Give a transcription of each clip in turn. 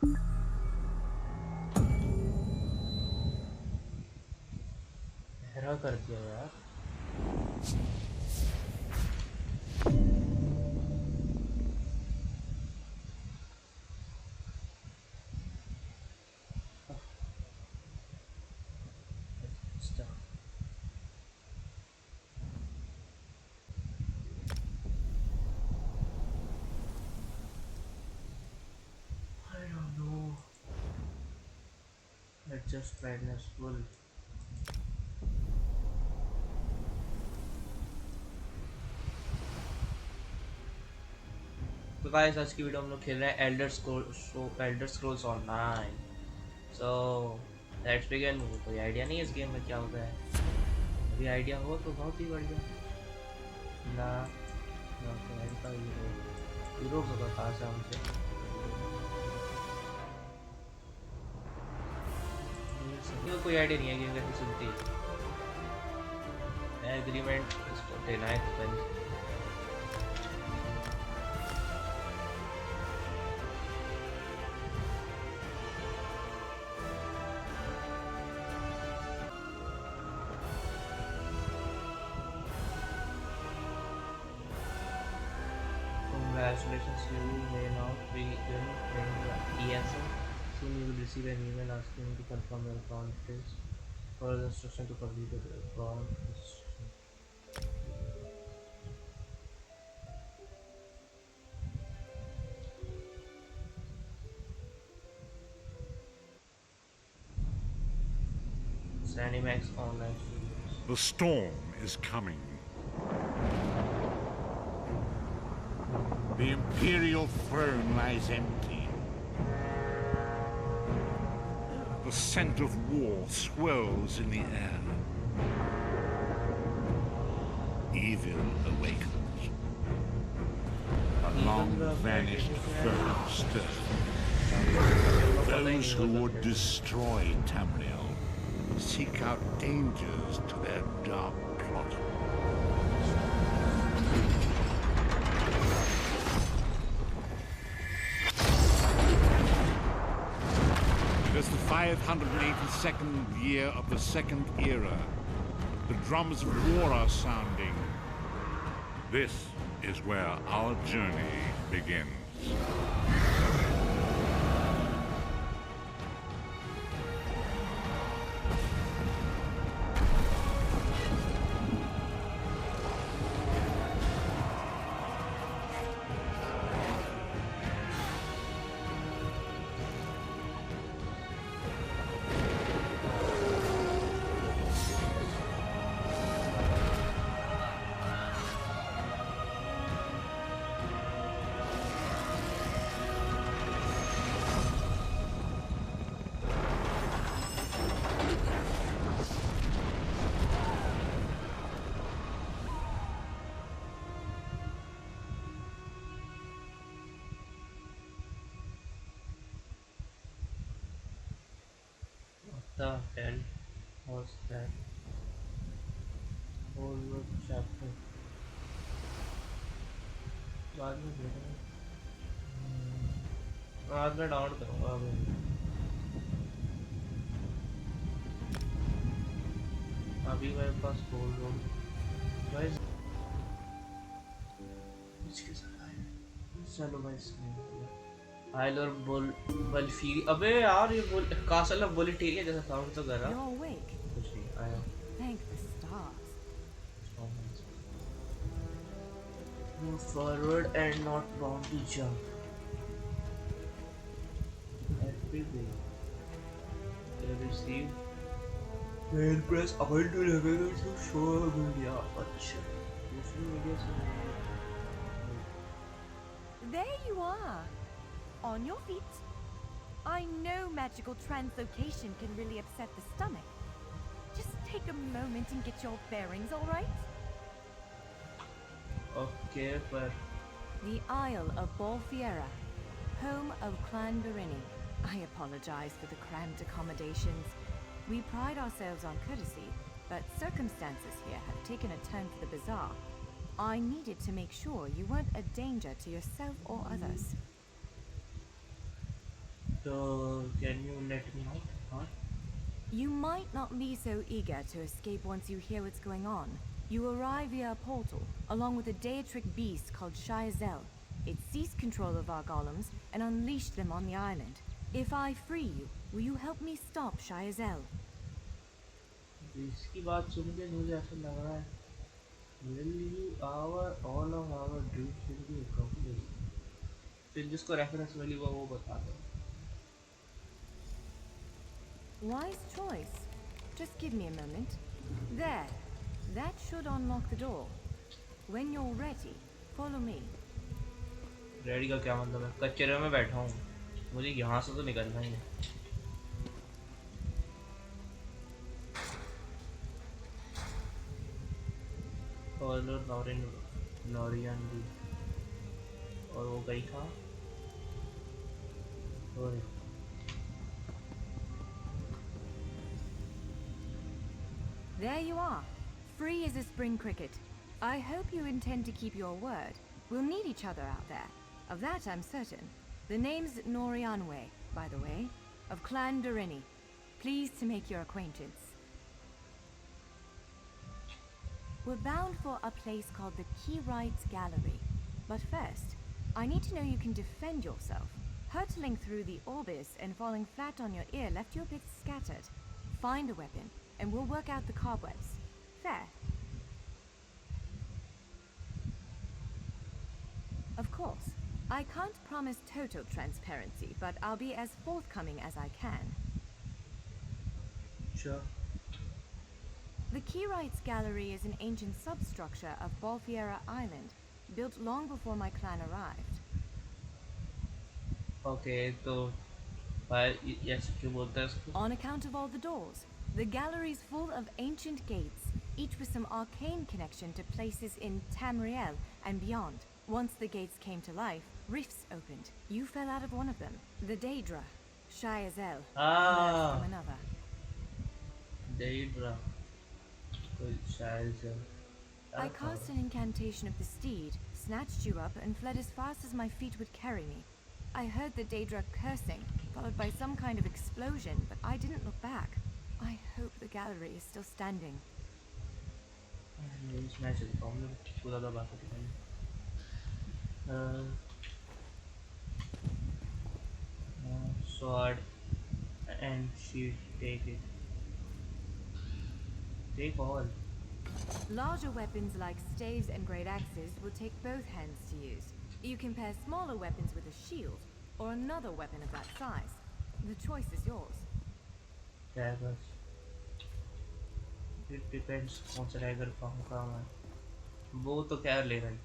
गहरा कर दिया यार। I don't know. Let's just madness full. तो गाइस आज की वीडियो हम लोग खेल रहे हैं Elder Scrolls online. So let's begin. मुझे कोई आइडिया नहीं है इस गेम में क्या होता है। अभी आइडिया हो तो बहुत ही बढ़िया। ना ना का यूरोप का खास है हमसे। मुझे कोई आइडिया नहीं है गेम कैसे चलती है। एग्रीमेंट इसको देना है। Congratulations, you may now begin playing the ESL. Soon you will receive an email asking you to confirm your account details. Follow the instruction to complete the account registration. Cinemax Online Studios. The storm is coming. The Imperial throne lies empty. The scent of war swirls in the air. Evil awakens. A long-vanished foe stirs. Those who would destroy Tamriel seek out dangers to their dark plot. It is the 582nd year of the Second Era. The drums of war are sounding. This is where our journey begins. The hell was that? Whole chapter. बाद में देखेंगे। बाद में download करूँगा अभी। अभी मेरे पास गोल road guys इसके साथ आए। चलो भाई इसमें हाइल और बल्फी। अबे यार ये कासल ऑफ वोलेटिलिया जैसा साउंड तो कर रहा। कुछ नहीं आया। Thank the stars. Move forward and not bound to jump. Every receive. Then press Alt to navigate to show media. अच्छा दूसरी मीडिया से There you are. On your feet. I know magical translocation can really upset the stomach. Just take a moment and get your bearings, all right? Okay, but The Isle of Bolfiera, home of Clan Berini. I apologize for the cramped accommodations. We pride ourselves on courtesy, but circumstances here have taken a turn for the bizarre. I needed to make sure you weren't a danger to yourself or others. So can you let me out? Huh? You might not be so eager to escape once you hear what's going on. You arrive via a portal, along with a Daetric beast called Shiazel. It seized control of our golems and unleashed them on the island. If I free you, will you help me stop Shiazel? इसकी बात सुन के मुझे ऐसा लग रहा है will you all of our dreams will be accomplished. फिर जिसको रेफरेंस मिली वो बता दो. Wise choice. Just give me a moment. There. That should unlock the door. When you're ready, follow me. Ready का क्या मतलब है? कचरे में बैठा हूँ, मुझे यहाँ से तो निकलना ही है. और नॉरियन भी और वो गई था. और There you are. Free as a spring cricket. I hope you intend to keep your word. We'll need each other out there. Of that I'm certain. The name's Norianwe, by the way, of Clan Durini. Pleased to make your acquaintance. We're bound for a place called the Key Rights Gallery. But first, I need to know you can defend yourself. Hurtling through the Orbis and falling flat on your ear left you a bit scattered. Find a weapon, and we'll work out the cobwebs. Fair? Of course. I can't promise total transparency, but I'll be as forthcoming as I can. Sure. The Key Rights Gallery is an ancient substructure of Bolfiera Island, built long before my clan arrived. Okay, तो yes, क्यों बोलता है इसको? On account of all the doors, the gallery's full of ancient gates, each with some arcane connection to places in Tamriel and beyond. Once the gates came to life, rifts opened. You fell out of one of them. The Daedra, Shiazel, emerged from another. Daedra. Shiazel. I cast an incantation of the steed, snatched you up, and fled as fast as my feet would carry me. I heard the Daedra cursing, followed by some kind of explosion, but I didn't look back. I hope the gallery is still standing. Sword and shield, take it. Take all. Larger weapons like staves and great axes will take both hands to use. You can pair smaller weapons with a shield, or another weapon of that size. The choice is yours. Daggers. It depends कौन सा dagger का मैं. वो तो क्या ले रहा है?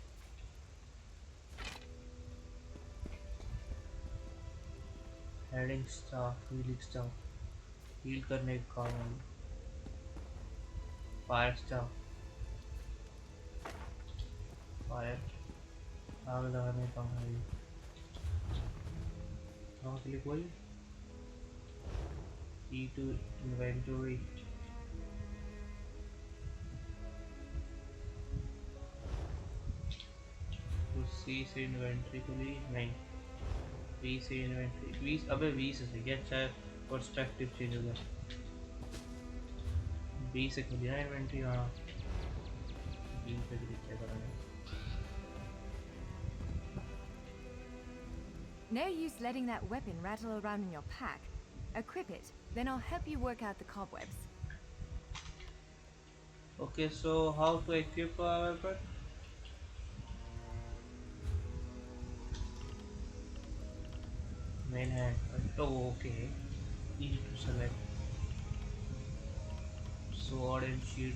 Heading staff, healing staff, heal करने का काम है. Fire staff, fire, आग लगाने का काम है. कहाँ क्लिक हुई? E to inventory. तो C से इन्वेंट्री के लिए नहीं, V से इन्वेंट्री, V अबे V से सही है, चाहे पर्सपेक्टिव चेंज हो गया. V से खुली ना इन्वेंट्री. हाँ, V पे क्लिक क्या करना है? No use letting that weapon rattle around in your pack. Equip it, then I'll help you work out the cobwebs. Okay, so how to equip our weapon? Main hand. Oh, okay. Easy to select. Sword and shield.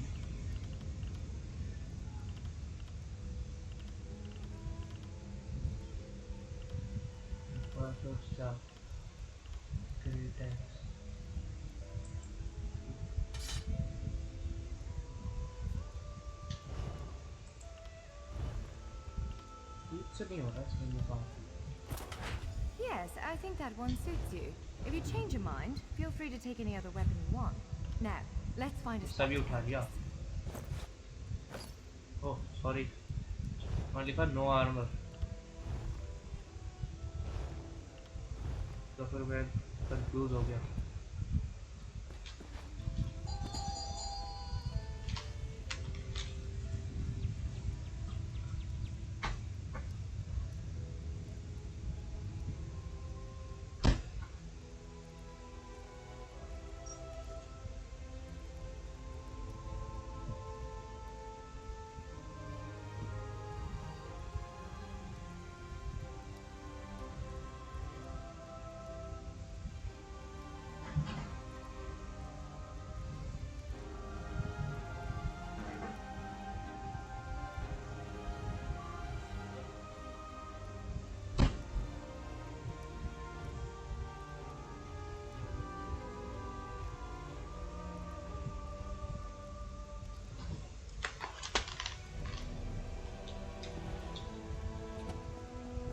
Perfect stuff. Great axe. It's a new one, that's when you found. Yes, I think that one suits you. If you change your mind, feel free to take any other weapon you want. Now, let's find a spot. सभी उठा लिया. Oh, sorry. वहाँ लिखा no armor. तो फिर मैं confuse हो गया।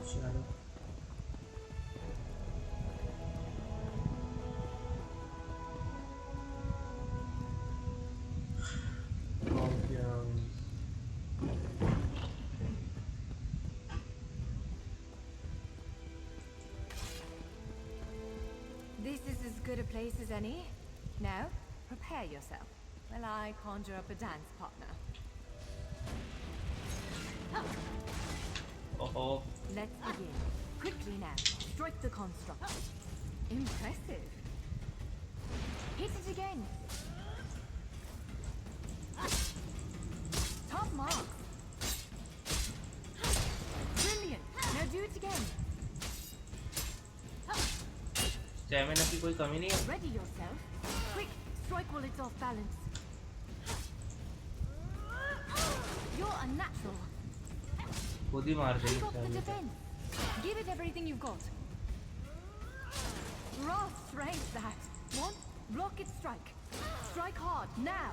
चलो This is as good a place as any. Now, prepare yourself while I conjure up a dance partner. ओहो Let's begin. Quickly now. Strike the construct. Impressive. Hit it again. Top mark. Brilliant. Now do it again. Stamina की कोई कमी नहीं है। Ready yourself. Quick. Strike while it's off balance. You're unnatural. खुद ही मार देगी Keep up the शायद। defense. Give it everything you've got. Raw strength that. One, block its strike. Strike hard, now.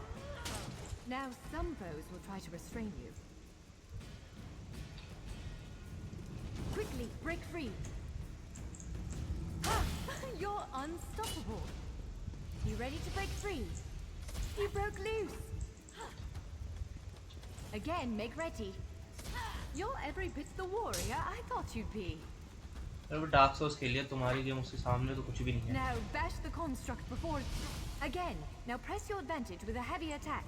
Now some foes will try to restrain you. Quickly, break free. Ah, you're unstoppable. You ready to break free? You broke loose. Again, make ready. You're every bit the warrior I thought you'd be. अरे dark source खेल लिया, तुम्हारी game उसके सामने तो कुछ भी नहीं है। Now bash the construct before it... Again, now press your advantage with a heavy attack.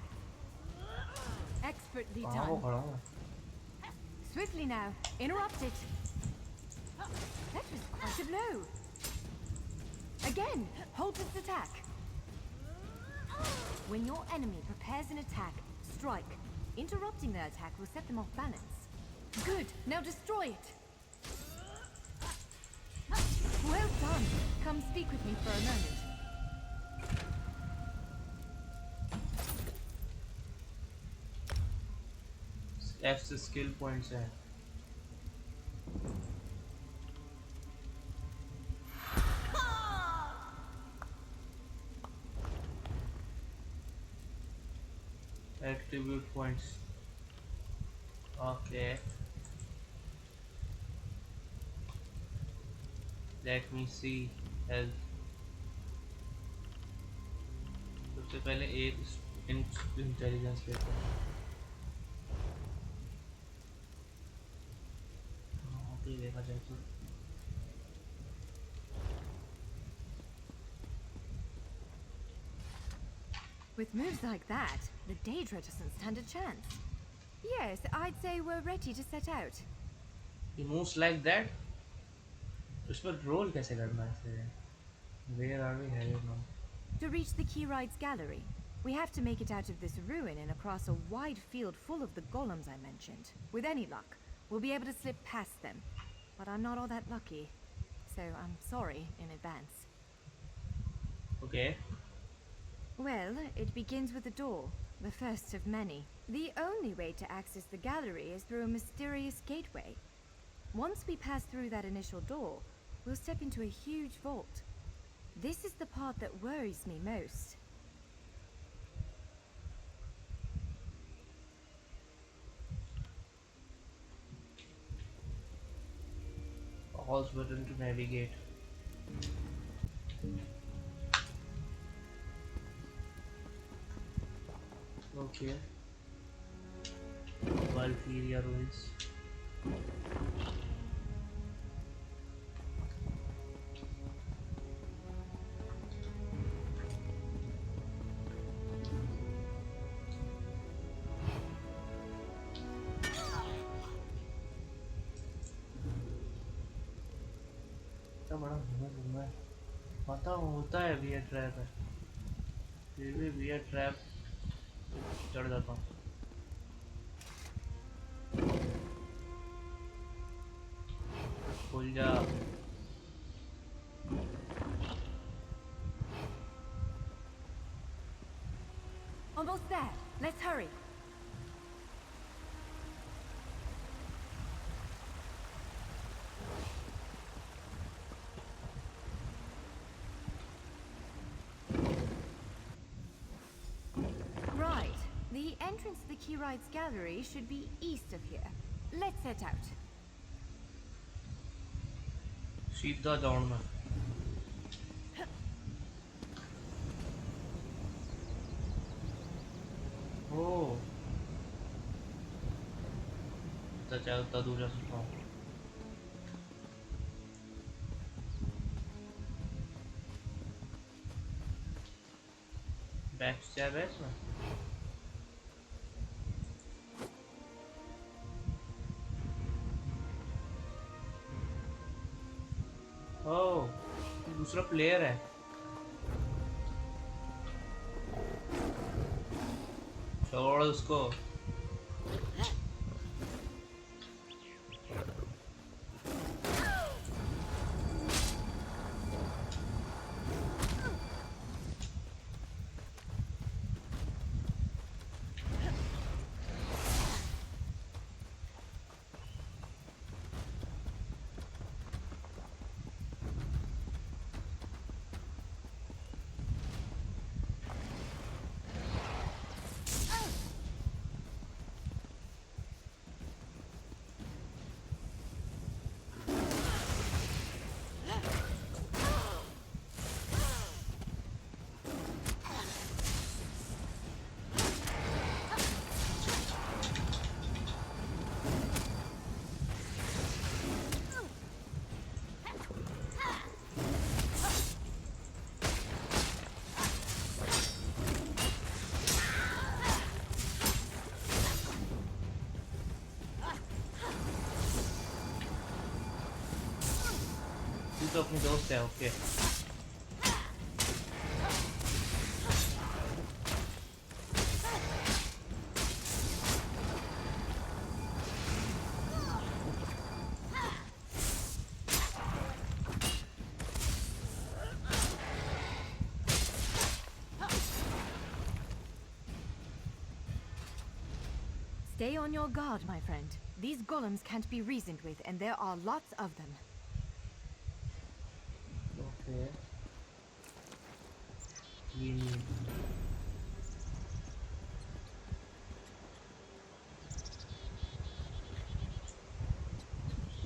Expertly कहाँ वो done. खड़ा हूँ? Swiftly now, interrupt it. That was quite a blow. Again, hold its attack. When your enemy prepares an attack, strike. Interrupting the attack will set them off balance. Good, now destroy it. Well done. Come speak with me for a moment. F से skill points है। Attribute points. Okay. Let me see health. सबसे पहले एक intelligence लेते हैं। Okay देखा जाए तो With moves like that, the Daedra doesn't stand a chance. Yes, I'd say we're ready to set out. he moves like that. उस पर रोल कैसे करना है इसे? Where are we headed now? To reach the Keyride's gallery, we have to make it out of this ruin and across a wide field full of the golems I mentioned. With any luck, we'll be able to slip past them. But I'm not all that lucky, so I'm sorry in advance. Okay. Well, it begins with a door, the first of many. The only way to access the gallery is through a mysterious gateway. Once we pass through that initial door, we'll step into a huge vault. This is the part that worries me most. Pause button to navigate. Okay. Valkyria ruins. इतना बड़ा घूमा है, पता होता है beer trap है, फिर भी बियर ट्रैप चढ़ जाता हूँ। खुल जा। Almost there. Let's hurry. Right. The entrance to the Key Rides Gallery should be east of here. Let's set out. सीधा दौड़ना। ओ तो चाहे उतना दूर जा सकता हूँ। बैक स्टैब है इसमें। ओह, दूसरा प्लेयर है। छोड़ उसको। तू तो अपनी दोस्त है, okay. Stay on your guard, my friend. These golems can't be reasoned with, and there are lots of them. Okay.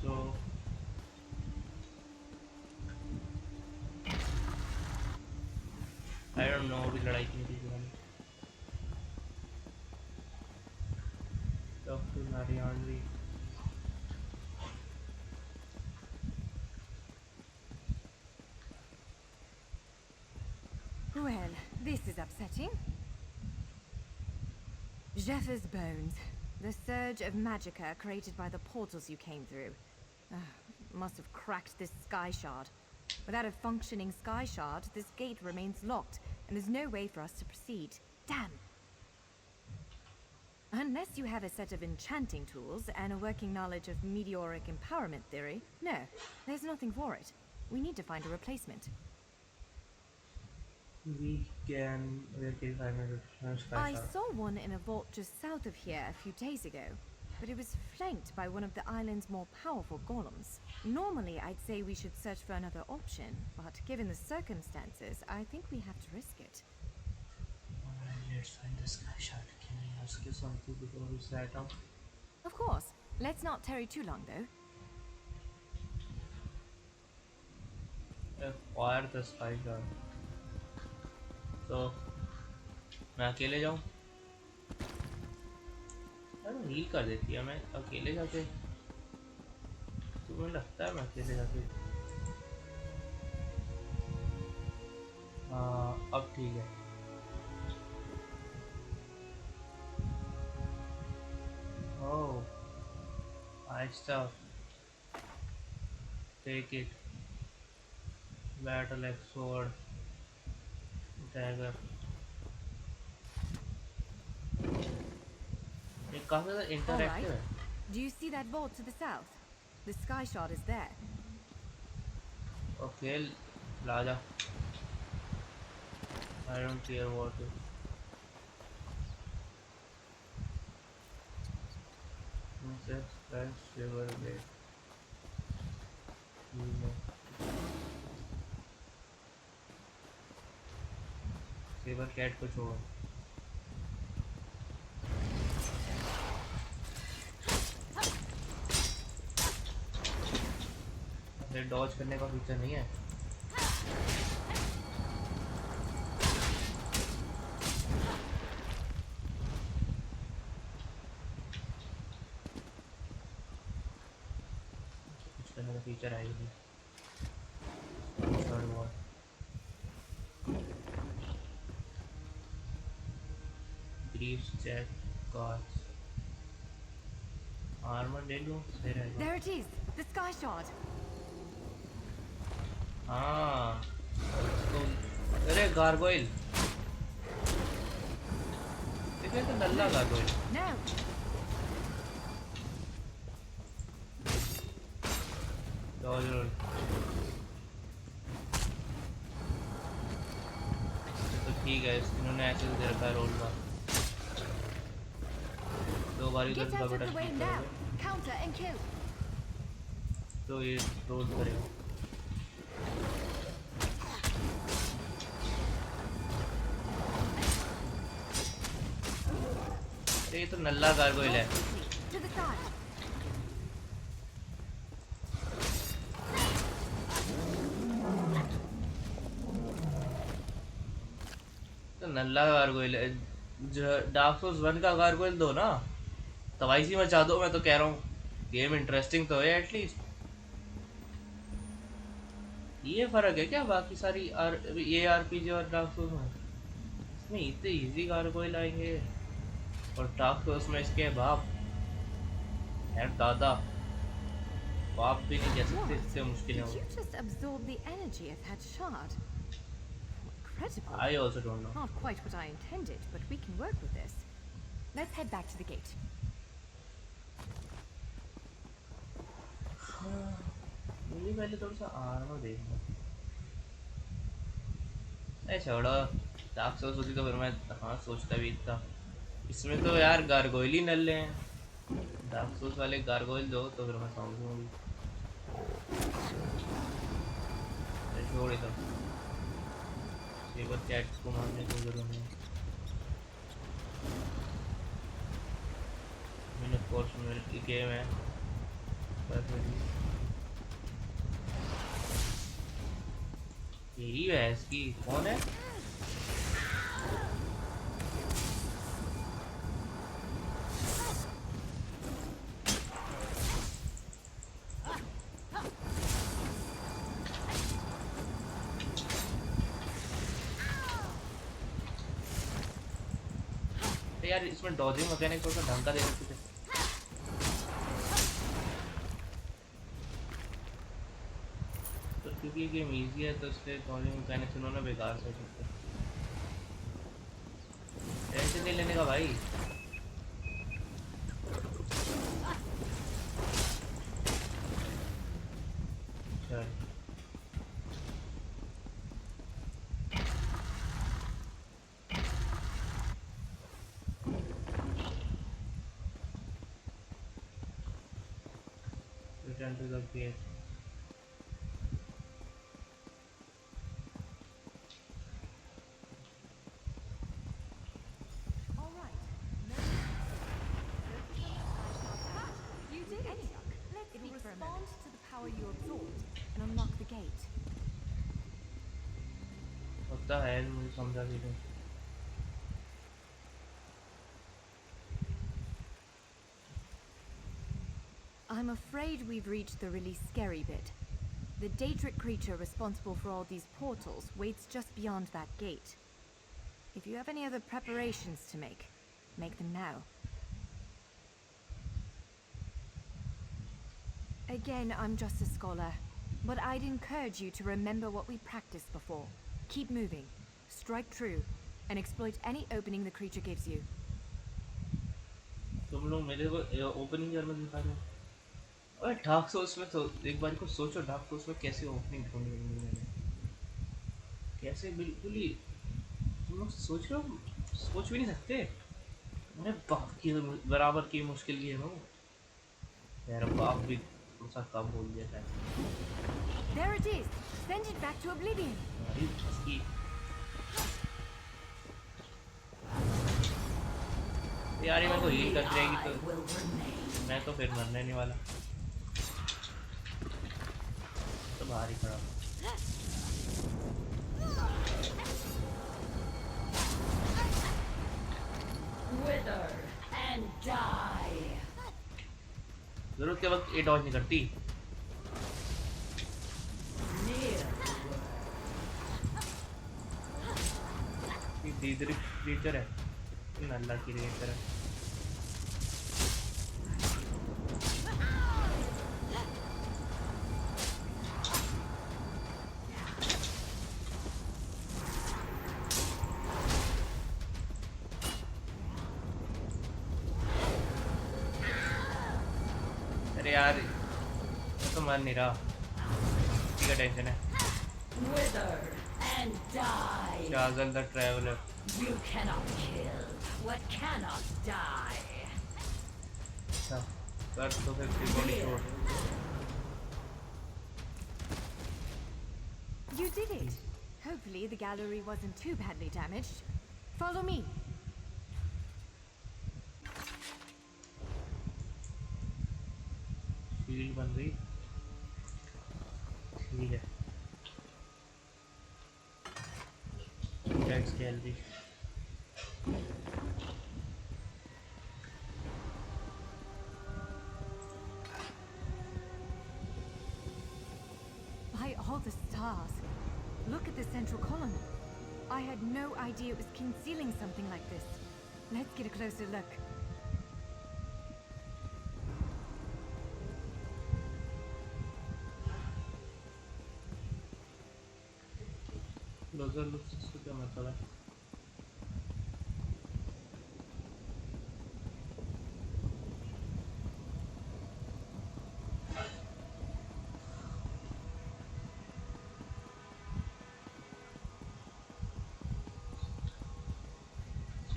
So I don't know अभी लड़ाई की थी मैंने। Talk to Marianne. Well, this is upsetting. Jeff's bones. The surge of magicka created by the portals you came through. Must have cracked this sky shard. Without a functioning sky shard, this gate remains locked, and there's no way for us to proceed. Damn! Unless you have a set of enchanting tools and a working knowledge of meteoric empowerment theory, no, there's nothing for it. We need to find a replacement. We can kill 500 I saw one in a vault just south of here a few days ago, but it was flanked by one of the island's more powerful golems. Normally, I'd say we should search for another option, but given the circumstances, I think we have to risk it. Let's find this guy shot. Can I ask you something before we set up? Of course. Let's not tarry too long, though. Fire the sky shot. तो मैं अकेले जाऊं? यार heal कर देती है, मैं अकेले जाके, तुम्हें लगता है मैं अकेले जाके? हाँ अब ठीक है। ओह, I stuff. Take it. Battle x sword dagger, ये काफी ज्यादा All right. इंटरैक्टिव है। Do you see that vault to the south? The sky shard is there. Okay, लाजा, I don't care what is friends river gate. Saber cat को छोड़ो, ये Dodge करने का फीचर नहीं है। कुछ करने का फीचर है ही नहीं। Third wall, greaves check cards, armour ले लूं, सही रहेगा। There it is, the sky shard. हाँ, तो अरे गार्गोइल, देखिए तो नल्ला गार्गोइल। No. डॉज तो ठीक है, इन्होंने ऐसे दे रखा है रोल का, दो बारी Get तो out of बेटा the way ठीक now. करोगे Counter and kill. तो ये रोल करेगा। ये तो नल्ला गार्गोइल है। To the side. तो नल्ला गार्गोइल है, जो डार्क सोल्स 1 का गार्गोइल दो ना, तबाही मचा दो। मैं तो कह रहा हूँ गेम इंटरेस्टिंग तो है एटलीस्ट। ये फर्क है क्या बाकी सारी ये आरपीजी और डार्क सोल्स में? इसमें इतने इजी गार्गोइल आएंगे और डार्क सोल्स में इसके बाप है दादा, बाप भी नहीं कह सकते, इससे मुश्किल Did है। you just absorb the energy of that shard? Incredible. I also don't know. Not quite what I intended, but we can work with this. Let's head back to the gate. मुझे पहले थोड़ा सा armour देखना। नहीं छोड़ो, dark souls होती तो फिर मैं हाँ सोचता भी था। इसमें तो यार गार्गोइल ही नल्ले हैं, डार्क सोल्स वाले गार्गोइल दो तो फिर मैं समझूंगी। छोड़ दो, सेबर कैट को मारने की जरूरत नहीं। मिनट कोर्स में गेम है, यही है इसकी। कौन है? यार इसमें डॉजिंग मैकेनिक्स थोड़ा ढंग का दे सकते थे। तो क्योंकि गेम इजी है तो इसलिए डॉजिंग मैकेनिक्स उन्होंने बेकार से सकते। टेंशन नहीं लेने का भाई। चल return to the gate. All right. You did it. Let's It'll respond to the power you absorbed and unlock the gate. होता है, मुझे समझा भी नहीं। I'm afraid we've reached the really scary bit. The Daedric creature responsible for all these portals waits just beyond that gate. If you have any other preparations to make them now. Again, I'm just a scholar. But I'd encourage you to remember what we practiced before. Keep moving, strike true, and exploit any opening the creature gives you. तुम लोग मेरे को opening German दिखा दो। अरे dark source में तो एक बार को सोचो, डार्क सोर्स में कैसे ओपनिंग ढूंढी होंगी मैंने, कैसे बिल्कुल ही तुम लोग सोच रहे हो, सोच भी नहीं सकते। मेरे बाप की बराबर की मुश्किल की है वो, मेरा बाप भी थोड़ा सा कम बोल दिया था। There it is. Send it back to oblivion. अरे इसकी यार ये मेरे को हील कर देगी तो मैं तो फिर मरने नहीं वाला, तो बाहर ही खड़ा। Wither and die. जरूरत के वक्त ये डॉज नहीं करती। ये दीदरी क्रीचर है, नल्ला की क्रीचर है। अरे यार मैं तो मर नहीं रहा, इसी का टेंशन है। Wither and die. Shazal the traveller. You cannot kill what cannot die. अच्छा कर तो फिर फिजिकली छोड़। You did it. Hopefully the gallery wasn't too badly damaged. Follow me. Shield बन गई, ठीक है। Gallery By all the stars. Look at the central column. I had no idea it was concealing something like this. Let's get a closer look. Closure look से क्या मतलब है?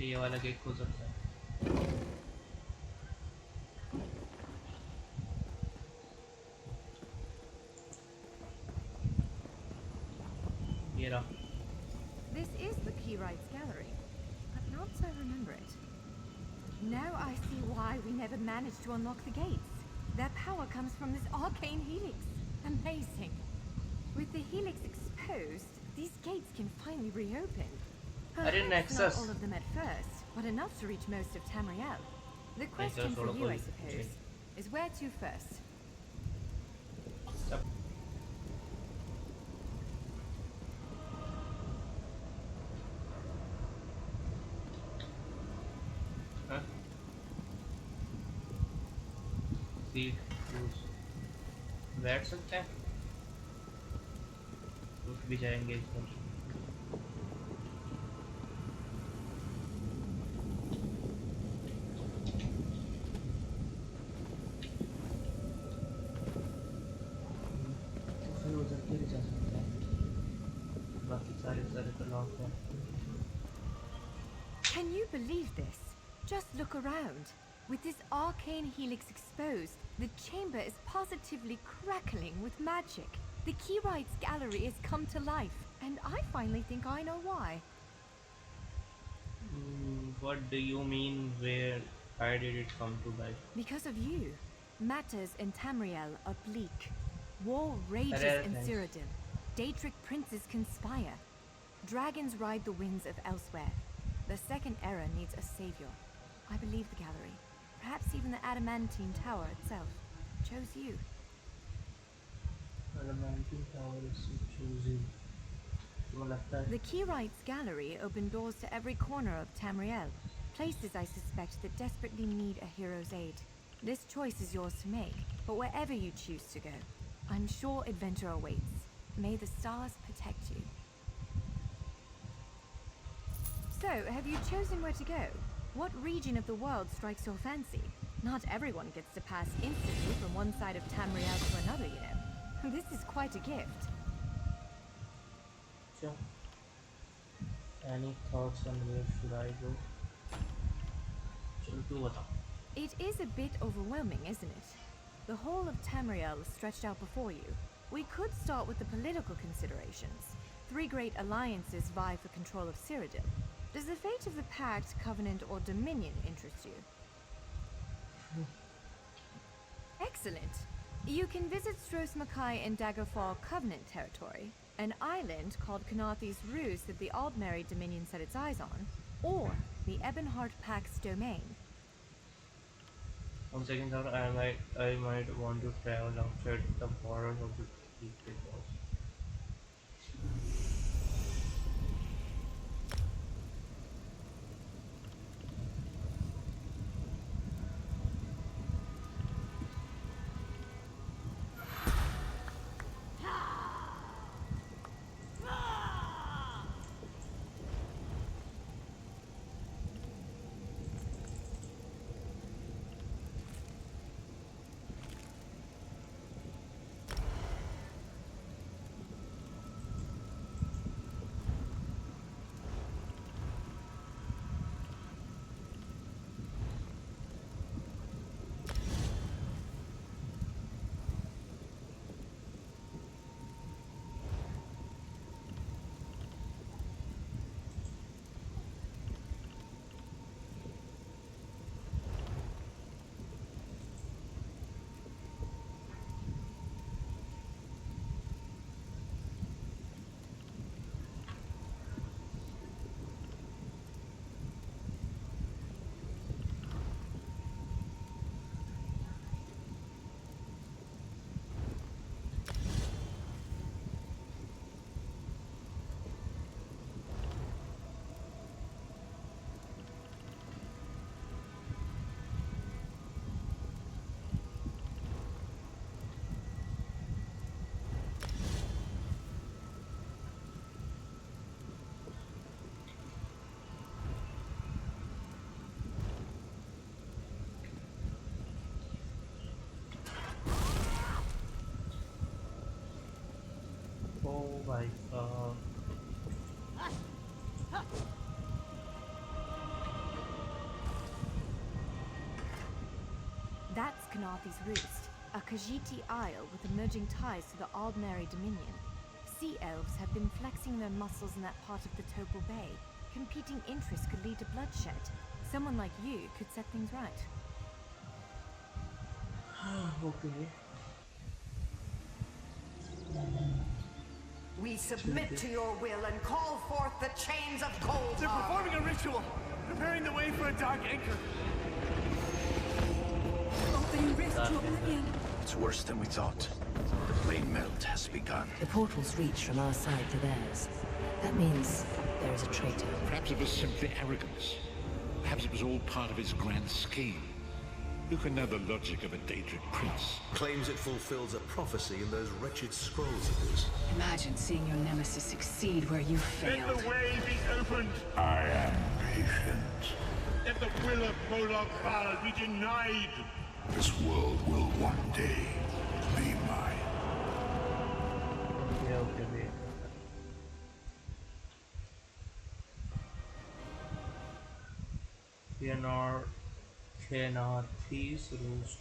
ये वाला गेट खोल सकता है। ये रहा। This is the Keyrights Gallery, but not so remember it. Now I see why we never managed to unlock the gates. Their power comes from this arcane helix. Amazing. With the helix exposed, these gates can finally reopen. Perhaps Nexus. not all of them at first, but enough to reach most of Tamriel. The question for you, I suppose, is where to first? बैठ सकते हैं, उठ भी जाएंगे इस पर। फिर उधर के भी जा सकते हैं, बाकी सारे तो लॉक हैं। Can you believe this? Just look around. With this arcane helix exposed, the chamber is positively crackling with magic. The Keyrights Gallery has come to life, and I finally think I know why. What do you mean? Why did it come to life? Because of you. Matters in Tamriel are bleak. War rages in Nice. Cyrodiil. Daedric princes conspire. Dragons ride the winds of elsewhere. The second era needs a savior. I believe the gallery, perhaps even the adamantine tower itself, chose you. Adamantine tower is choosing. The Keyrights Gallery opened doors to every corner of Tamriel, places I suspect that desperately need a hero's aid. This choice is yours to make, but wherever you choose to go, I'm sure adventure awaits. May the stars protect you. So, have you chosen where to go? What region of the world strikes your fancy? Not everyone gets to pass instantly from one side of Tamriel to another, you know. This is quite a gift. So, any thoughts on where should I go? चल तू बता. It is a bit overwhelming, isn't it? The whole of Tamriel is stretched out before you. We could start with the political considerations. 3 great alliances vie for control of Cyrodiil. Does the fate of the Pact, Covenant, or Dominion interest you? Excellent. You can visit Stros Mackay in Daggerfall Covenant territory, an island called Canathi's Roost that the Aldmeri Dominion set its eyes on, or the Ebonheart Pact's domain. On second thought, I might want to travel outside the borders of the Secret Wars. Oh my god. That's Canathi's Roost, a Khajiiti isle with emerging ties to the Aldmeri Dominion. Sea elves have been flexing their muscles in that part of the Topal Bay. Competing interests could lead to bloodshed. Someone like you could set things right. Okay. We submit to your will and call forth the chains of cold. They're performing a ritual, preparing the way for a dark anchor. Opening rift to oblivion. It's worse than we thought. The plane melt has begun. The portals reach from our side to theirs. That means there is a traitor. Perhaps it was simply arrogance. Perhaps it was all part of his grand scheme. Who can know the logic of a Daedric prince? Claims it fulfills a prophecy in those wretched scrolls of his. Imagine seeing your nemesis succeed where you failed. Let the way be opened. I am patient. Let the will of Molag Bal be denied. This world will one day be mine. Okay, wait. Canathi's Roost.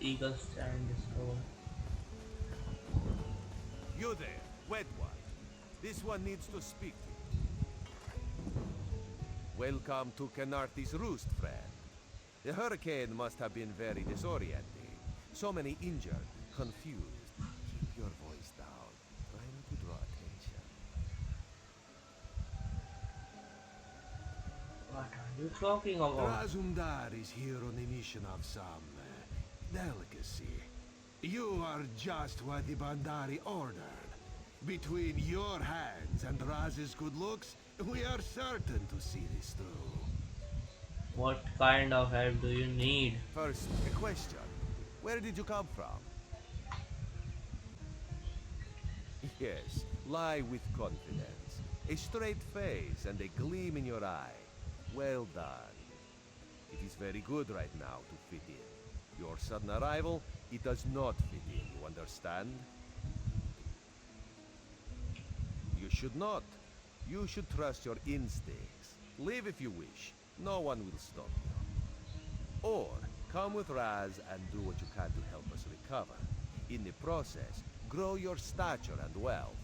Eagle stand discovered. You there, wed one. This one needs to speak to you. Welcome to Canathi's Roost, friend. The hurricane must have been very disorienting. So many injured, confused. Keep your voice you talking about? Razumdar is here on a mission of some delicacy. You are just what the Bandari ordered. Between your hands and Raz's good looks, we are certain to see this through. What kind of help do you need? First, a question. Where did you come from? Yes, lie with confidence. A straight face and a gleam in your eye. Well done. It is very good right now to fit in. Your sudden arrival, it does not fit in, you understand? You should not. You should trust your instincts. Leave if you wish. No one will stop you. Or, come with Raz and do what you can to help us recover. In the process, grow your stature and wealth.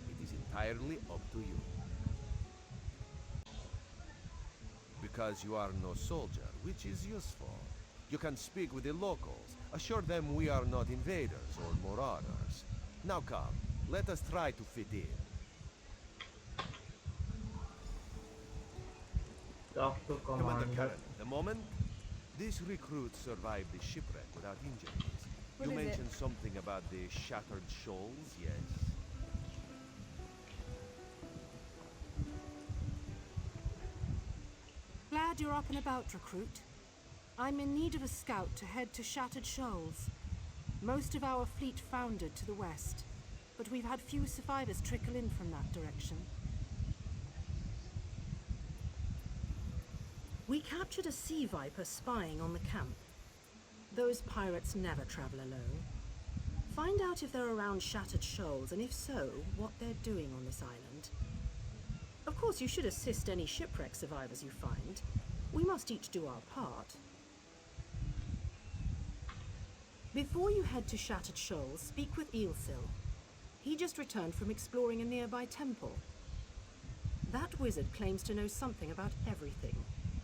It is entirely up to you. Because you are no soldier, which is useful. You can speak with the locals, assure them we are not invaders or marauders. Now come, let us try to fit in. Talk to Commander commander. Karen, the moment this recruit survived the shipwreck without injuries. What You is it? mentioned something about the shattered shoals, yes? Glad you're up and about, recruit. I'm in need of a scout to head to Shattered Shoals. Most of our fleet foundered to the west, but we've had few survivors trickle in from that direction. We captured a sea viper spying on the camp. Those pirates never travel alone. Find out if they're around Shattered Shoals, and if so, what they're doing on this island. Of course, you should assist any shipwreck survivors you find. We must each do our part. Before you head to Shattered Shoals, speak with Eelsil. He just returned from exploring a nearby temple. That wizard claims to know something about everything,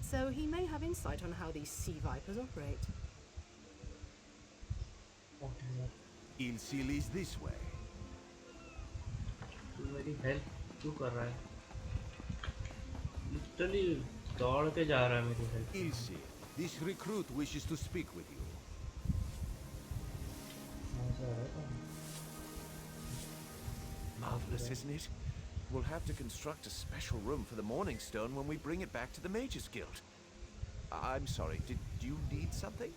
so he may have insight on how these sea vipers operate. Eelsil is this way. तू मेरी help क्यों कर रहा है? Literally दौड़ के जा रहा है मेरी help. Eelsil, this recruit wishes to speak with you. Marvelous, isn't it? We'll have to construct a special room for the Morning Stone when we bring it back to the Mages Guild. I'm sorry, did you need something?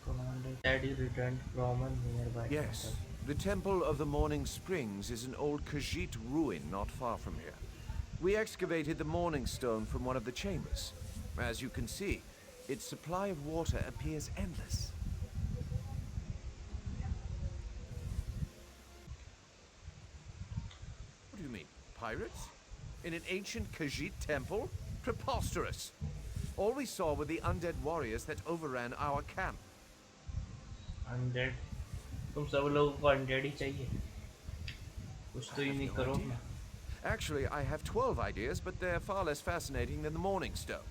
Commander Daddy returned from a nearby Yes. temple. The Temple of the Morning Springs is an old Khajiit ruin not far from here. We excavated the Morning Stone from one of the chambers. As you can see, its supply of water appears endless. What do you mean, pirates? In an ancient Khajiit temple? Preposterous! All we saw were the undead warriors that overran our camp. Undead. तुम सब लोगों को undead ही चाहिए. कुछ तो I have unique no करो idea. ना. Actually, I have 12 ideas, but they're far less fascinating than the Morning Stone.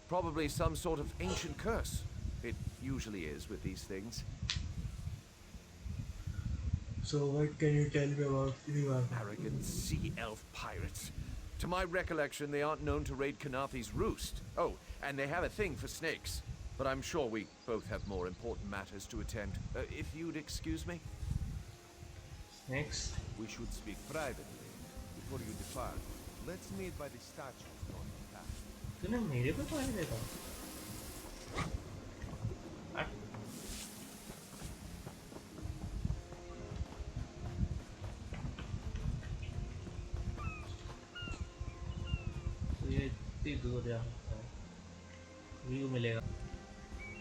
Probably some sort of ancient curse. It usually is with these things. So what can you tell me about the Arrogant sea elf pirates. To my recollection, they aren't known to raid Kanathi's roost. Oh, and they have a thing for snakes. But I'm sure we both have more important matters to attend. If you'd excuse me? Snakes? We should speak privately. Before you depart, let's meet by the statues north of town. तूने मेरे को पानी देता. हट. तो ये इतनी दूर जा सकता है. व्यू मिलेगा.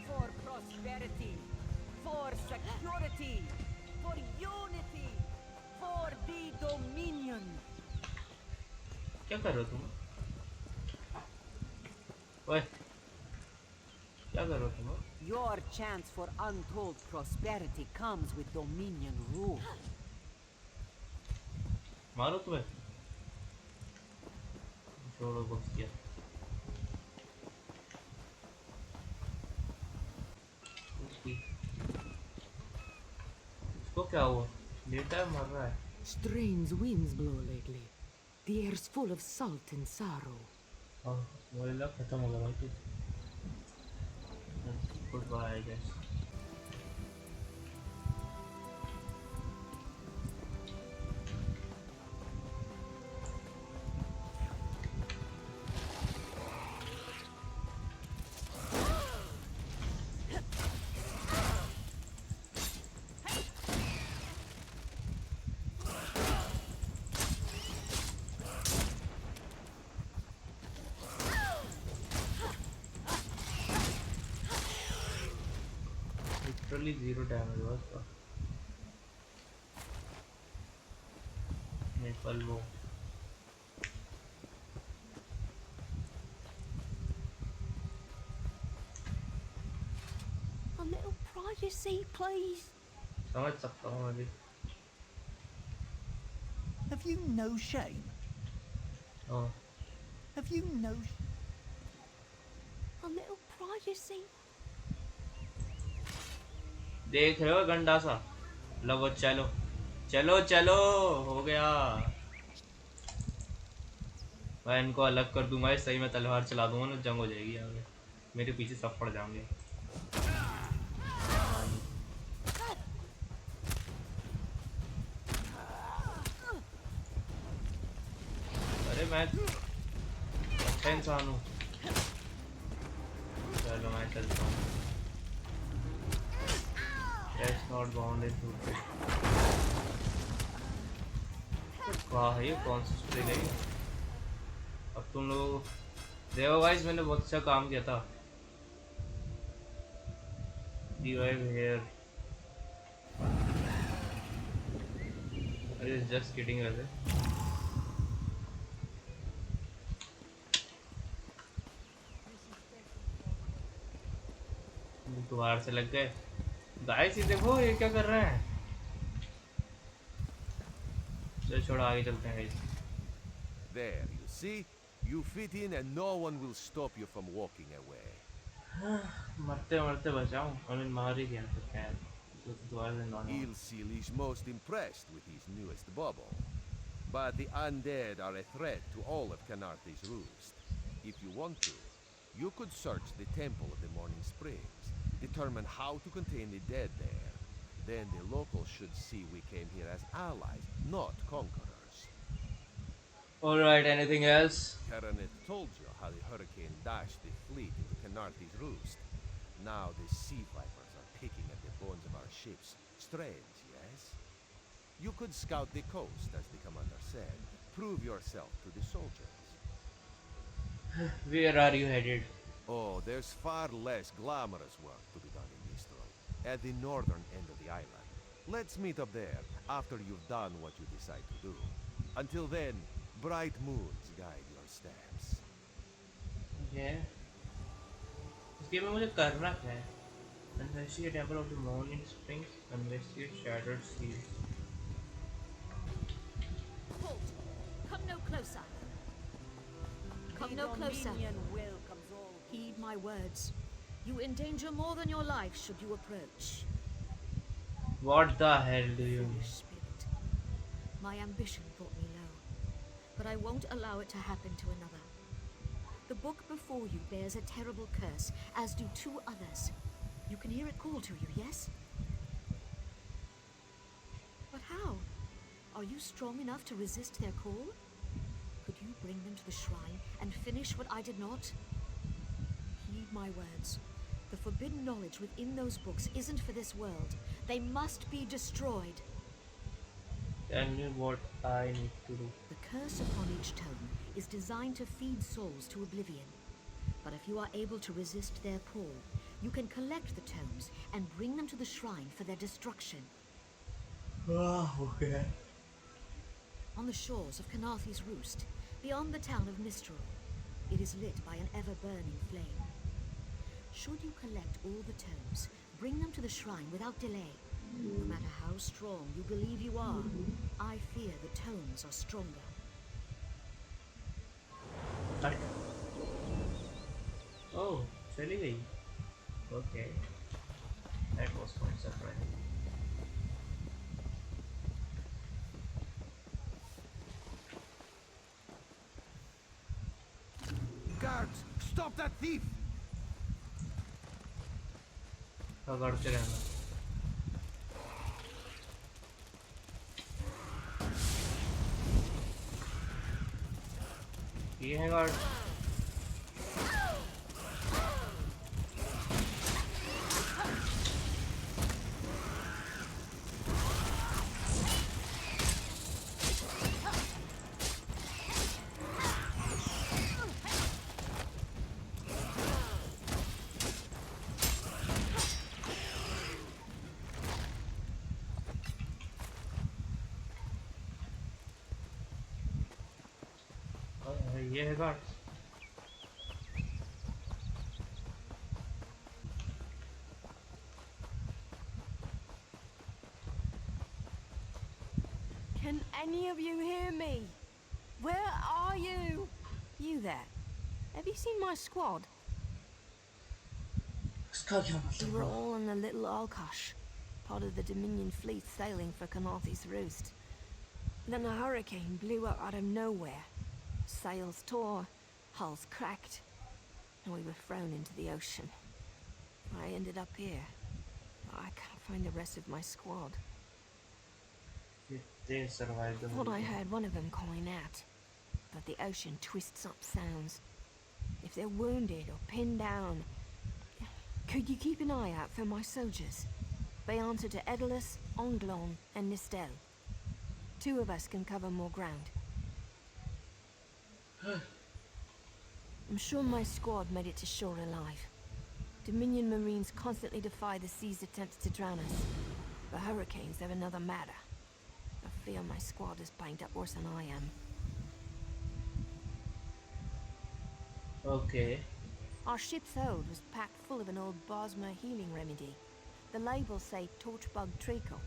For prosperity, for security, for unity, for the dominion. क्या कर रहे हो तुम? ओए, क्या कर रहे हो तुम? Your chance for untold prosperity comes with dominion rule. मारो तुम्हें. छोड़ो बक्स किया. इसको क्या हुआ? लेटा है मर रहा है. Strange winds blow lately. The air's full of salt and sorrow. Oh, मुझे लगा खत्म हो गया भाई तू. Goodbye, I guess. Literally zero damage was the maple bow. A little privacy, please. समझ सकता हूँ मैं भी. Have you no shame? Oh, Have you no... A little privacy. देख रहे हो गंडा सा. लगो चलो चलो चलो हो गया. मैं इनको अलग कर दूंगा. इस सही में तलवार चला दूंगा ना जंग हो जाएगी. आगे मेरे पीछे सब पड़ जाएंगे. अरे मैं अच्छा इंसान हूँ. चलो मैं चलता हूँ. That's not bounded to it. वाह ये कौन सी स्प्रे गई. अब तुम लोग देखो गाइस मैंने बहुत अच्छा काम किया था. Revive here. अरे just kidding वैसे. दोबारा से लग गए. गाइस ये देखो ये क्या कर रहे हैं. चलो छोड़ो आगे चलते हैं guys. There, you see? You fit in and no one will stop you from walking away. मरते मरते बचाऊं. I mean मार ही गया तो क्या है. दोबारा से non. Ilsil is most impressed with his newest bauble. But the undead are a threat to all of Canarthe's roost. If you want to, you could search the Temple of the Morning Springs, determine how to contain the dead there. Then the locals should see we came here as allies, not conquerors. Alright, anything else? Karanet told you how the hurricane dashed the fleet into Canarthe's roost. Now the sea vipers are picking at the bones of our ships. Strange, yes? You could scout the coast, as the commander said. Prove yourself to the soldiers. Where are you headed? Oh, there's far less glamorous work to be done in Mistral, at the northern end of the island. Let's meet up there after you've done what you decide to do. Until then, bright moons guide your steps. Yeah. इस game में मुझे करना क्या है? Investigate Temple of the Morning Springs. Investigate Shattered Seals. Halt! Come no closer. Come no closer. Heed my words. You endanger more than your life should you approach. What the hell do you mean? Foolish spirit. My ambition brought me low, but I won't allow it to happen to another. The book before you bears a terrible curse, as do 2 others. You can hear it call to you, yes? But how? Are you strong enough to resist their call? Could you bring them to the shrine and finish what I did not? Heed my words. The forbidden knowledge within those books isn't for this world. They must be destroyed. Tell me what I need to do. The curse upon each tome is designed to feed souls to oblivion. But if you are able to resist their pull, you can collect the tomes and bring them to the shrine for their destruction. Okay. On the shores of Canarthe's Roost, beyond the town of Mistral, it is lit by an ever-burning flame. Should you collect all the tomes, bring them to the shrine without delay. No matter how strong you believe you are, I fear the tomes are stronger. Oh, चली गई. Okay. That was quite surprising. Stop that thief! पकड़ते रहना। ये है guard. ये है guard. Can any of you hear me? Where are you? You there? Have you seen my squad? इसका क्या We मतलब were है? all in the little Alkosh, part of the Dominion fleet sailing for Canarthy's Roost. Then a hurricane blew up out of nowhere. Sails tore, hulls cracked, and we were thrown into the ocean. I ended up here. I can't find the rest of my squad. They survived the Thought I hurricane. heard one of them calling out, but the ocean twists up sounds. If they're wounded or pinned down, could you keep an eye out for my soldiers? They answer to Edelus, Onglon, and Nistel. 2 of us can cover more ground. I'm sure my squad made it to shore alive. Dominion Marines constantly defy the sea's attempts to drown us. The hurricanes are another matter. I fear my squad is banged up worse than I am. Okay. Our ship's hold was packed full of an old Bosmer healing remedy. The labels say torchbug treacle,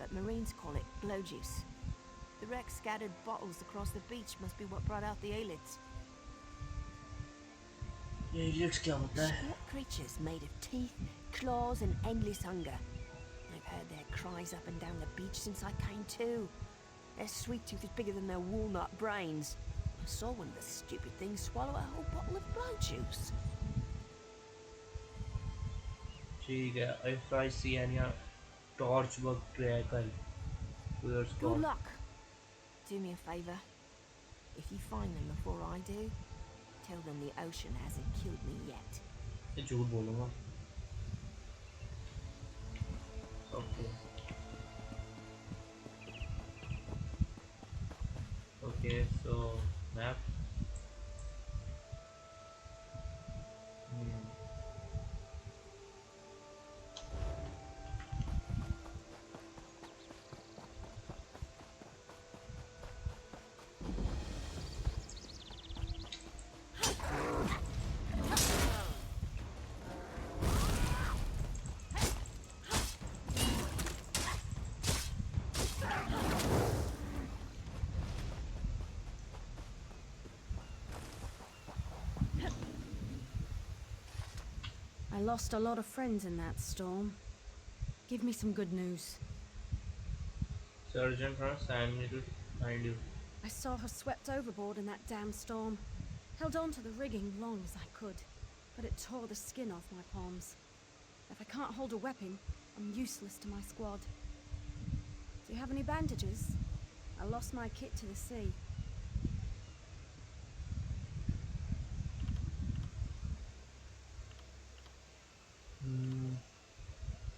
but Marines call it glow juice. The wreck scattered bottles across the beach must be what brought out the Aelids. ये Eliot's क्या होता है? What creatures made of teeth, claws, and endless hunger. I've heard their cries up and down the beach since I came to. Their sweet tooth is bigger than their walnut brains. I saw one of the stupid things swallow a whole bottle of blow juice. ठीक है. If I see any torchbug treacle, where's Good gone? luck. Do me a favor. If you find them before I do, tell them the ocean hasn't killed me yet. मैं झूठ बोलूँगा. Okay. Okay, so map. I lost a lot of friends in that storm. Give me some good news. Sergeant Ross, I'm here to find you. I saw her swept overboard in that damn storm. Held on to the rigging long as I could, but it tore the skin off my palms. If I can't hold a weapon, I'm useless to my squad. Do you have any bandages? I lost my kit to the sea.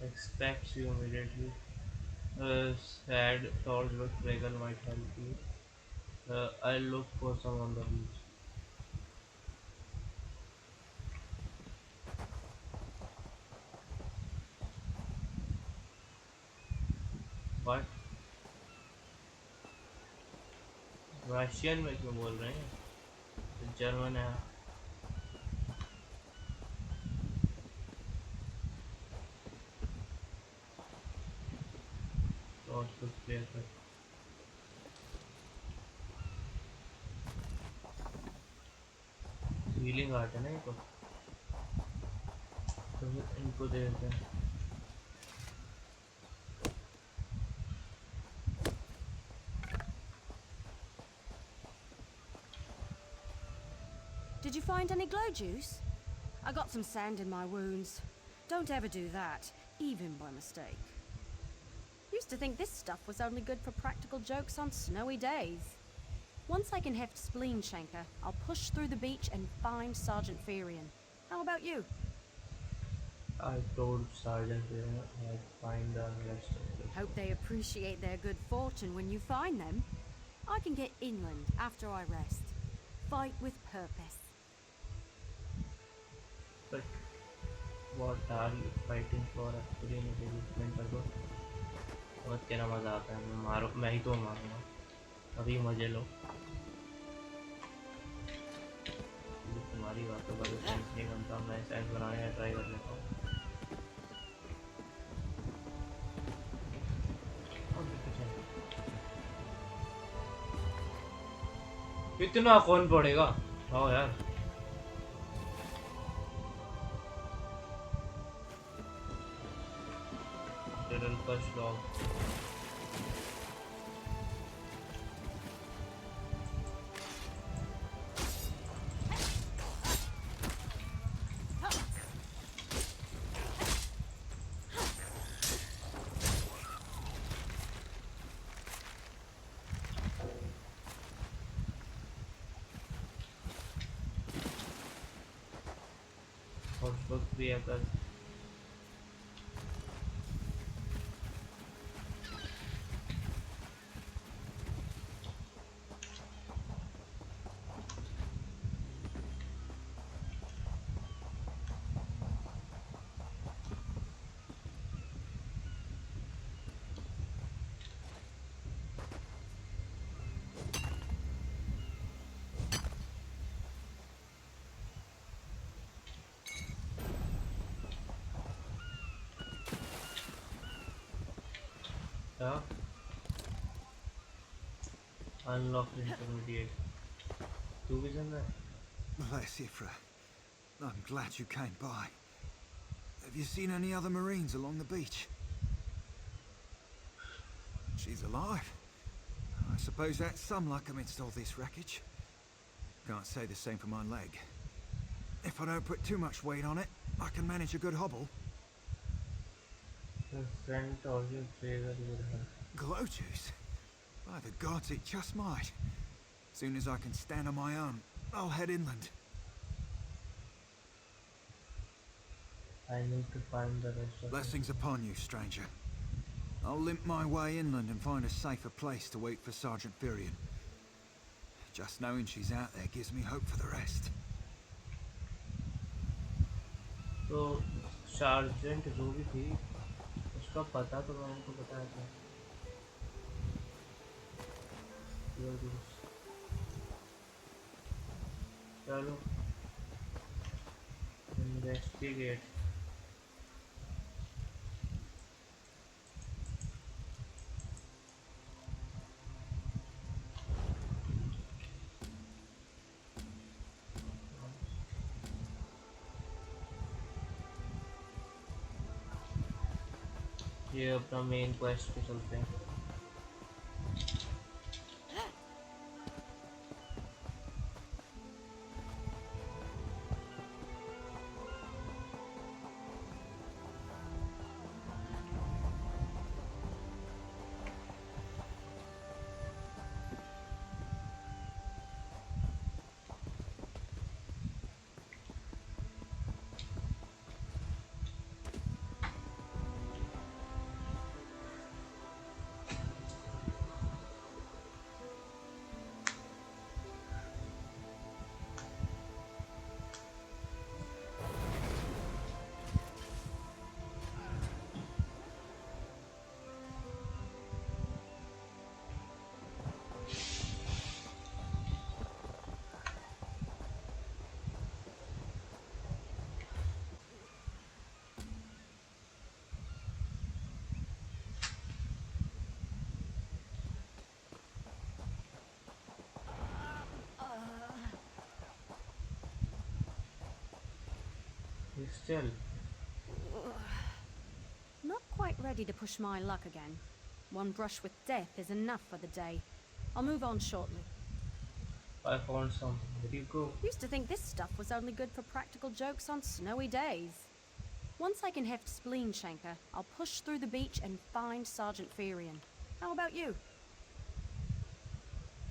Expects you immediately. Sad torchbug treacle might help you. I'll look for some on the beach. What? Russian में क्यों बोल रहे हैं? German है. और कुछ player कर. Healing art है ना इनको. तो इनको दे देते हैं. Did you find any glow juice? I got some sand in my wounds. Don't ever do that, even by mistake. Used to think this stuff was only good for practical jokes on snowy days. Once I can heft Spleen Shanker, I'll push through the beach and find Sergeant Furion. How about you? I told Sergeant I'd find the rest of it. Hope they appreciate their good fortune when you find them. I can get inland after I rest. Fight with purpose. But what are you fighting for? Actually मुझे explain कर दो। बहुत कहना मजा आता है। मैं ही तो मारूंगा। अभी मजे लो। तुम्हारी बातों का तो सेंस नहीं बनता। मैं सेंस बनाने का ट्राई कर लेता हूँ। इतना कौन पड़ेगा? हाँ यार। फर्स्ट लॉग भी अगर Unlock intermediate. Two vision there. Bless Ifra. I'm glad you came by. Have you seen any other Marines along the beach? She's alive. I suppose that's some luck amidst all this wreckage. Can't say the same for my leg. If I don't put too much weight on it, I can manage a good hobble. The friend told you favor would help. Glow juice? By the gods, it just might. Soon as I can stand on my own, I'll head inland. I need to find the rest of Blessings upon you, stranger. I'll limp my way inland and find a safer place to wait for Sergeant Furion. Just knowing she's out there gives me hope for the rest. So, Sergeant जो भी थी, उसका पता तो मैं उनको बताया था। चलो इन्वेस्टिगेट ये अपना मेन क्वेस्ट पे चलते हैं। Still. Not quite ready to push my luck again. One brush with death is enough for the day. I'll move on shortly. I found something. Where do you go? Used to think this stuff was only good for practical jokes on snowy days. Once I can heft Spleen Shanker, I'll push through the beach and find Sergeant Ferian. How about you?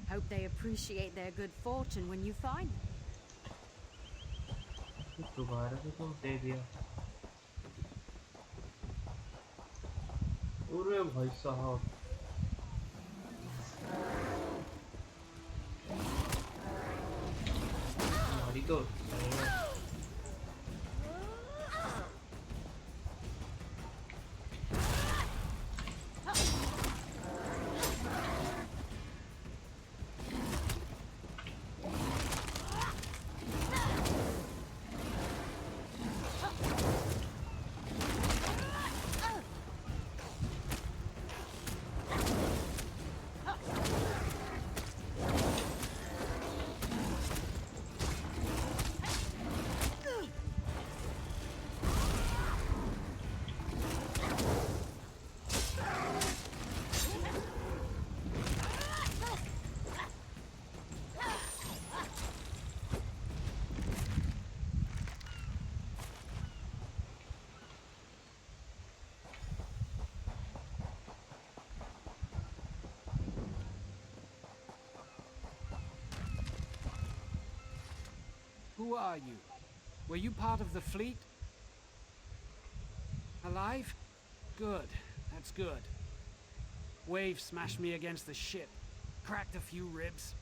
Hope they appreciate their good fortune when you find them. दोबारा से तुम दे दिया। अरे भाई साहब। हमारी तो Who are you? Were you part of the fleet? Alive? Good. That's good. Wave smashed me against the ship. Cracked a few ribs.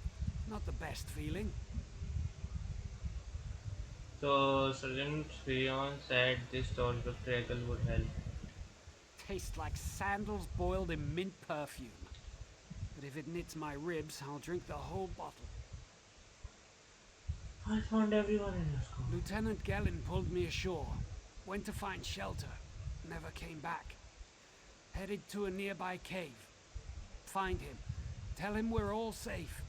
Not the best feeling. So Sergeant Ferian said this torture trickle would help. Tastes like sandals boiled in mint perfume. But if it knits my ribs, I'll drink the whole bottle. I found everyone in your school. Lieutenant Gellin pulled me ashore. Went to find shelter. Never came back. Headed to a nearby cave. Find him. Tell him we're all safe.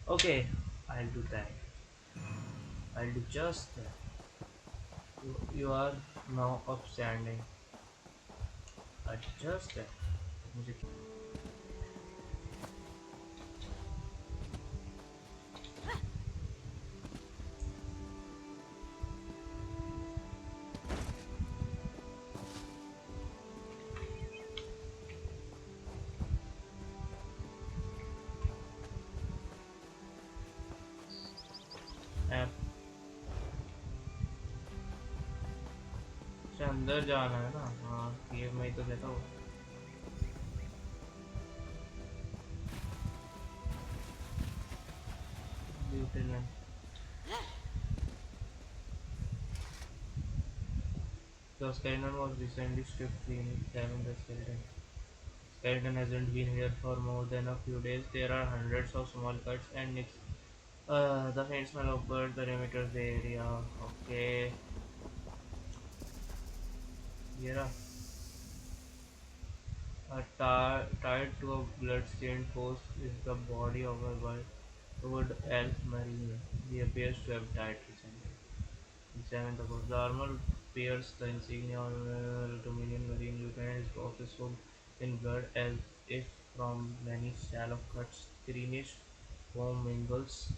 Okay, I'll do that. I'll do just that. You are now upstanding. I'll do just that. मुझे अंदर जाना है ना। हाँ ये मैं तो कहता हूँ। Lieutenant. The skeleton was recently stripped clean. Examine the skeleton. Skeleton hasn't been here for more than a few days. There are hundreds of small cuts and nicks. The faint smell of blood, the remitters the area. Okay. Yeah. Tied to a blood-stained post is the body of a wild elf marine. He appears to have died recently. Examine the post. The armor bears the insignia of a Dominion Marine lieutenant. His cloth is soaked in blood as if from many shallow cuts. Greenish foam mingles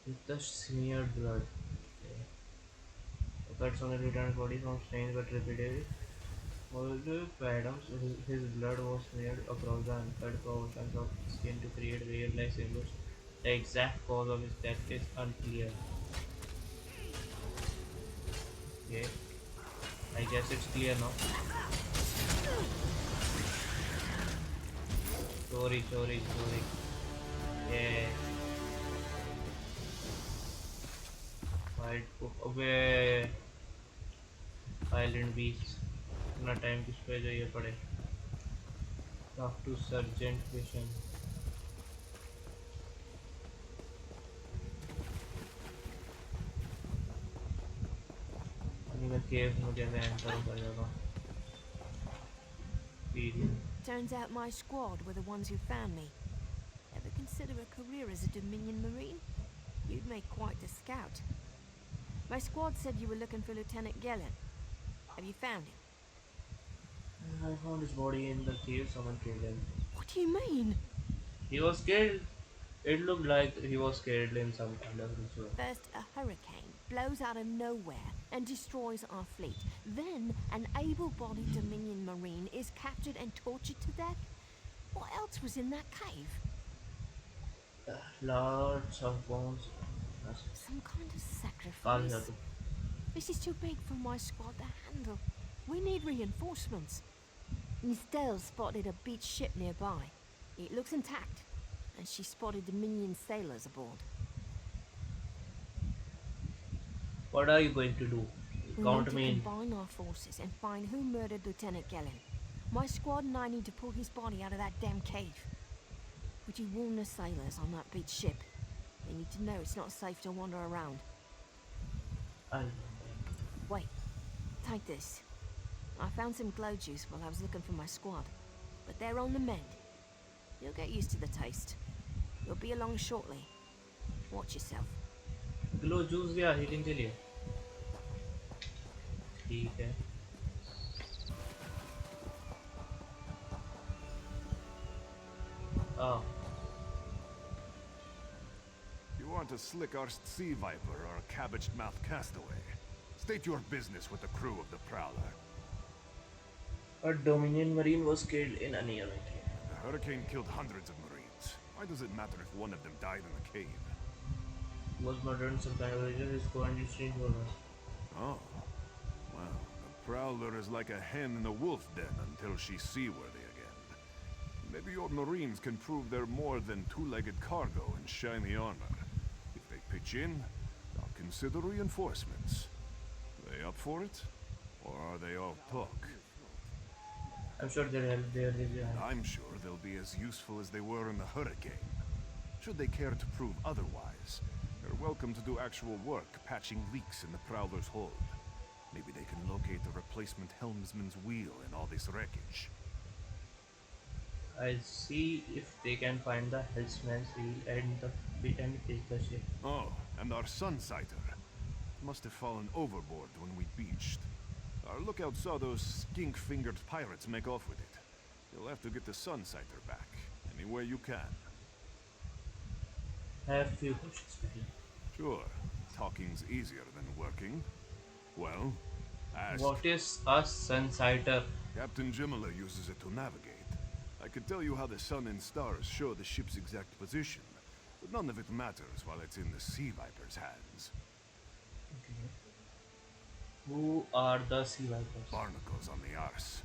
with the smeared blood. Okay. The cuts on the lieutenant's body from strange but repeated. Although Adams, his blood was smeared across the uncut portions of his skin to create wave-like symbols. The exact cause of his death is unclear. Okay, I guess it's clear now. Sorry. Yeah. Fight away. Island beach. इतना time किस पे चाहिए पड़े। Talk to Sergeant Ferian. मैं केव में कैसे enter कर जाऊँगा? Turns out my squad were the ones who found me. Ever consider a career as a Dominion Marine? You'd make quite a scout. My squad said you were looking for Lieutenant Gellin. Have you found him? I found his body in the cave. Someone killed him. What do you mean? He was killed. It looked like he was killed in some kind of ritual. First, a hurricane blows out of nowhere and destroys our fleet. Then, an able-bodied Dominion Marine is captured and tortured to death. What else was in that cave? Lots of bones. Some kind of Can't hear sacrifice. This is too big for my squad to handle. We need reinforcements. Estelle spotted a beached ship nearby. It looks intact, and she spotted Dominion sailors aboard. What are you going to do? We Count need to me in. combine our forces and find who murdered Lieutenant Gellin. My squad and I need to pull his body out of that damn cave. Would you warn the sailors on that beached ship? They need to know it's not safe to wander around. Wait, take this. I found some glow juice while I was looking for my squad, but they're on the mend. You'll get used to the taste. You'll be along shortly. Watch yourself. Glow juice भी heating के लिए ठीक है You want a slick-arsed sea viper or a cabbage-mouthed castaway? State your business with the crew of the Prowler. A Dominion Marine was killed in a near hurricane. The hurricane killed hundreds of Marines. Why does it matter if one of them died in the cave? Was murdered in some kind of religion. His quarantine strange was. Oh. Well, the Prowler is like a hen in a wolf den until she's seaworthy again. Maybe your Marines can prove they're more than two-legged cargo in shiny armor. If they pitch in, I'll consider reinforcements. They up for it? Or are they all talk? I'm sure I'm sure they'll be as useful as they were in the hurricane. Should they care to prove otherwise, they're welcome to do actual work patching leaks in the Prowler's hold. Maybe they can locate the replacement helmsman's wheel in all this wreckage. I'll see if they can find the helmsman's wheel and take the ship. Oh, and our Sunsighter. Must have fallen overboard when we beached. Our lookout saw those skink-fingered pirates make off with it. You'll have to get the Sunsighter back, any way you can. Have few questions for you. Sure. Talking's easier than working. Well, ask. What is a Sunsighter? Captain Jimala uses it to navigate. I could tell you how the sun and stars show the ship's exact position, but none of it matters while it's in the Sea Viper's hands. Okay. Who are the Sea Vipers? Barnacles on the arse.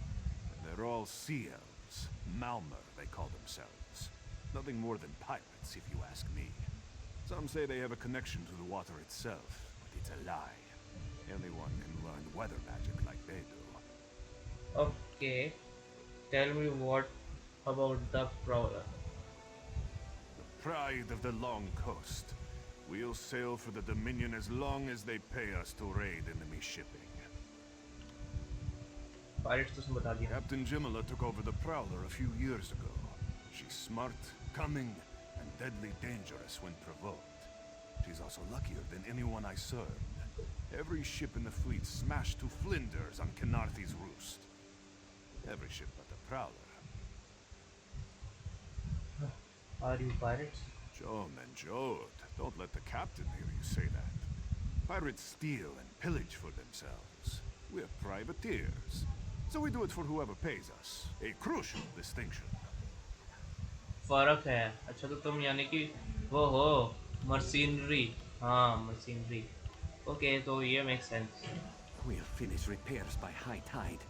They're all sea elves. Malmer, they call themselves. Nothing more than pirates, if you ask me. Some say they have a connection to the water itself, but it's a lie. Anyone can learn weather magic like they do. Okay. Tell me what about the Prowler? The pride of the long coast. We'll sail for the Dominion as long as they pay us to raid enemy shipping. Captain Jimala took over the Prowler a few years ago. She's smart, cunning, and deadly dangerous when provoked. She's also luckier than anyone I served. Every ship in the fleet smashed to flinders on Kenarthi's roost. Every ship but the Prowler. Are you pirates? Joan and Jode, don't let the captain hear you say that. Pirates steal and pillage for themselves. We're privateers. So we do it for whoever pays us. A crucial distinction. फर्क है अच्छा तो तुम यानी कि वो हो mercenary हाँ मर्सिनरी ओके तो ये make sense We'll finish repairs by high tide.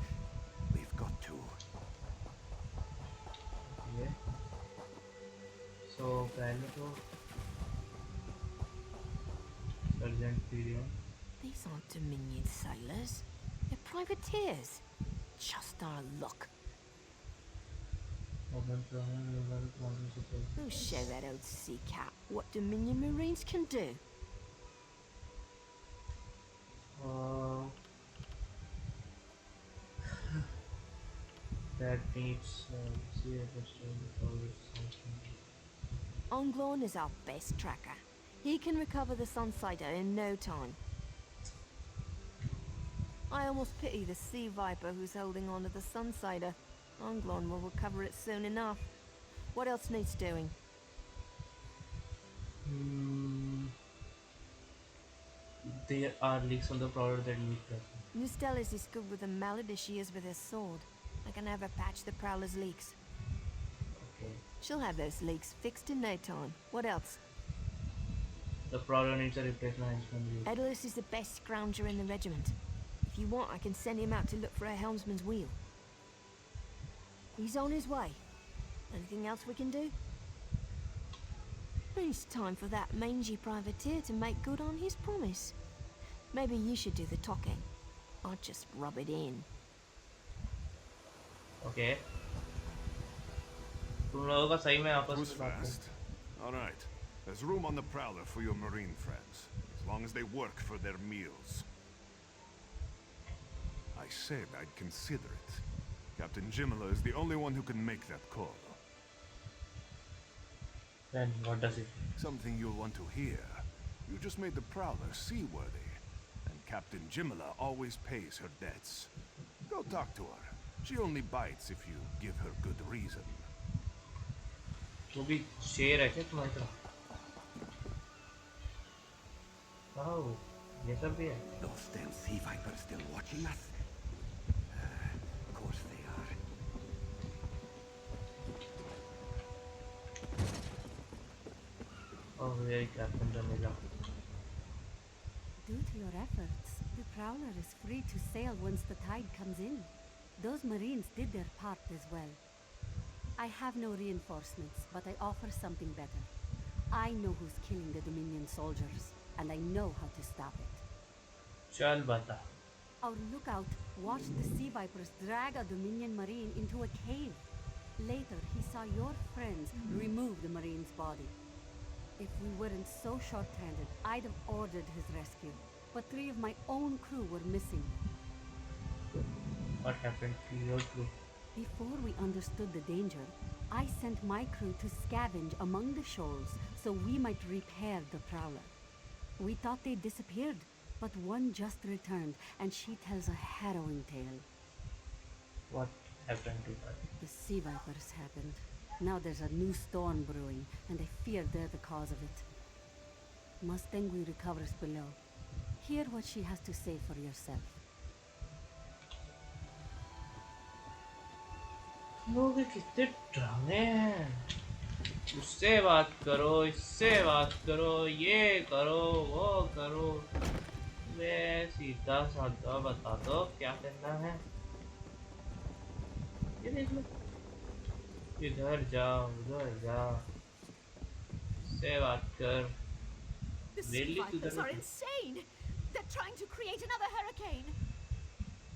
We've got to. Okay. So पहले तो Sergeant Tyrion. These aren't Dominion sailors. They're privateers. Just our luck. Who'll show that old sea cat what Dominion Marines can do? That needs Onglorn is our best tracker. He can recover the Sunsighter in no time. I almost pity the Sea Viper who's holding on to the Sunsighter. Onglorn will recover it soon enough. What else needs doing? Hmm, there are leaks on the product that need pressure. Nustell is as good with a mallet as she is with a sword. I can have her patch the Prowler's leaks. Okay. She'll have those leaks fixed in no time. What else? The Prowler needs a replacement henchman. Edalus is the best scrounger in the regiment. If you want, I can send him out to look for a helmsman's wheel. He's on his way. Anything else we can do? It's time for that mangy privateer to make good on his promise. Maybe you should do the talking. I'll just rub it in. Okay. तुम लोगों का सही में आपस Who's में बात fast? All right. There's room on the Prowler for your Marine friends, as long as they work for their meals. I said I'd consider it. Captain Jimala is the only one who can make that call. Then what does it mean? Something you'll want to hear. You just made the Prowler seaworthy, and Captain Jimala always pays her debts. Go talk to her. She only bites if you give her good reason. वो भी शेर है क्या तुम्हारी तरह? Oh, ये सब भी है. Those damn sea vipers still watching us? Of course they are. Oh, very Captain Jamila. Due to your efforts, the Prowler is free to sail once the tide comes in. Those Marines did their part as well. I have no reinforcements, but I offer something better. I know who's killing the Dominion soldiers, and I know how to stop it. चल बता. Our lookout watched the sea vipers drag a Dominion Marine into a cave. Later, he saw your friends remove the Marine's body. If we weren't so short-handed, I'd have ordered his rescue. But 3 of my own crew were missing. What happened to your crew? Before we understood the danger, I sent my crew to scavenge among the shoals so we might repair the Prowler. We thought they disappeared, but one just returned, and she tells a harrowing tale. What happened to her? The sea vipers happened. Now there's a new storm brewing, and I fear they're the cause of it. Mustangui recovers below. Hear what she has to say for yourself. लोग कितने ड्रामे हैं. उससे बात करो, इससे बात करो, ये करो, वो करो. मैं सीधा साधा बता दो क्या करना है. ये देख लो. इधर जाओ, उधर जाओ. इससे बात कर. The sea vipers are insane! They're trying to create another hurricane!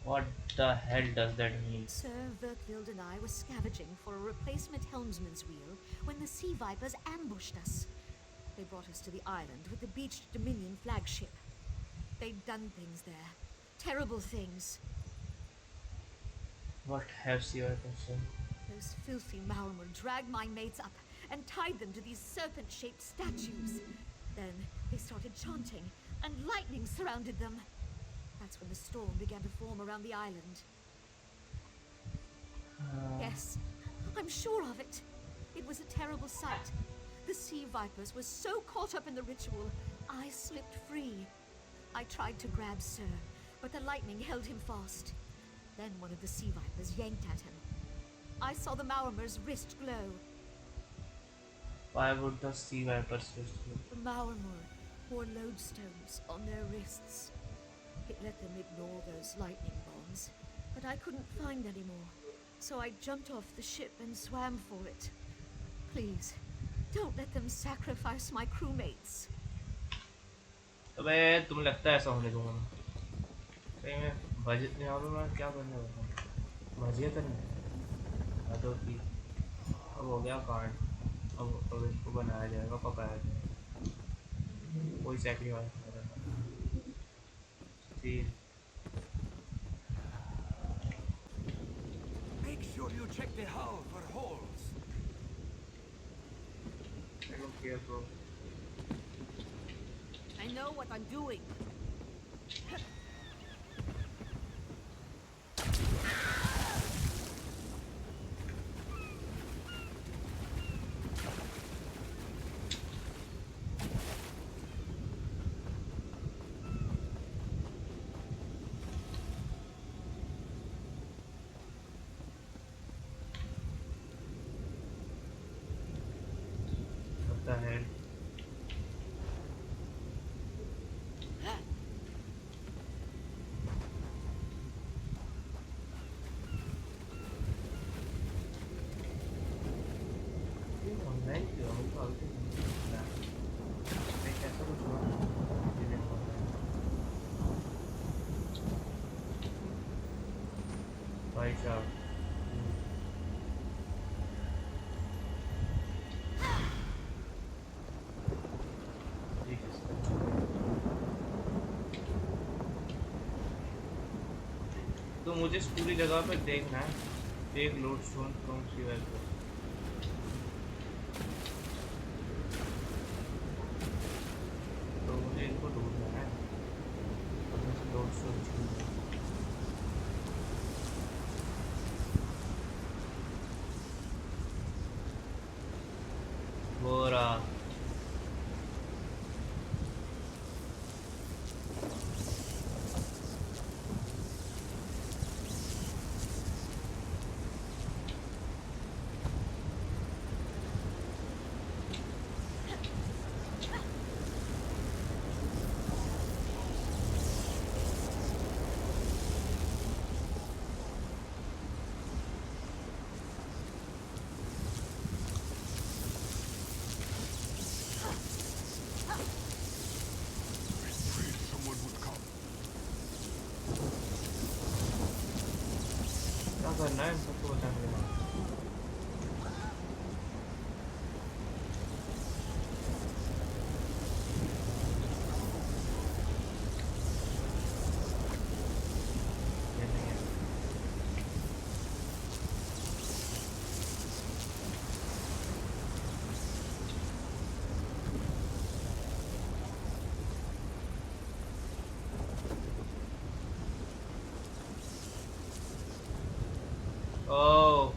What the hell does that mean? Sir Verkvild and I were scavenging for a replacement helmsman's wheel when the sea vipers ambushed us. They brought us to the island with the beached Dominion flagship. They'd done things there. Terrible things. What have sea vipers done? Those filthy Maormer dragged my mates up and tied them to these serpent-shaped statues. Then they started chanting, and lightning surrounded them. That's when the storm began to form around the island. Yes, I'm sure of it. It was a terrible sight. The sea vipers were so caught up in the ritual, I slipped free. I tried to grab Sir, but the lightning held him fast. Then one of the sea vipers yanked at him. I saw the Maormer's wrist glow. Why would the sea vipers wrist glow? The Maormer wore lodestones on their wrists. It let them ignore those lightning bombs, but I couldn't find any more. So I jumped off the ship and swam for it. Please, don't let them sacrifice my crewmates. अबे तुम लगता है ऐसा होने दूंगा मैं. सही में बजट नहीं आऊँगा मैं क्या करने वाला हूँ. बजट नहीं. अदो की अब हो गया कांड. अब इसको बनाया जाएगा, पकाया जाएगा. कोई सैक्रिफाइस नहीं करेगा. ठीक. Make sure you check the hull for holes. I don't care, bro. I know what I'm doing. the hell? Online क्यों हो फालतू मैं कैसा कुछ हो भाई साहब तो मुझे इस पूरी जगह पे देखना है एक लोड स्टोन फ्रॉम सीवेल को तो मुझे इनको ढूंढना है लोड स्टोन बोरा करना है सबको बताने के Oh.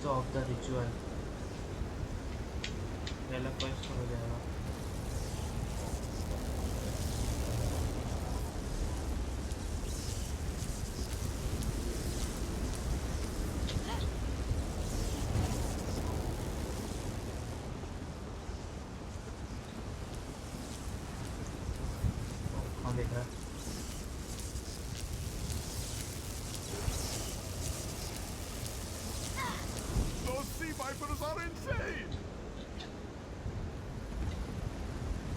Stop the ritual. पहला क्वेस्ट हो जाएगा कहाँ देख रहा है Vipers are insane!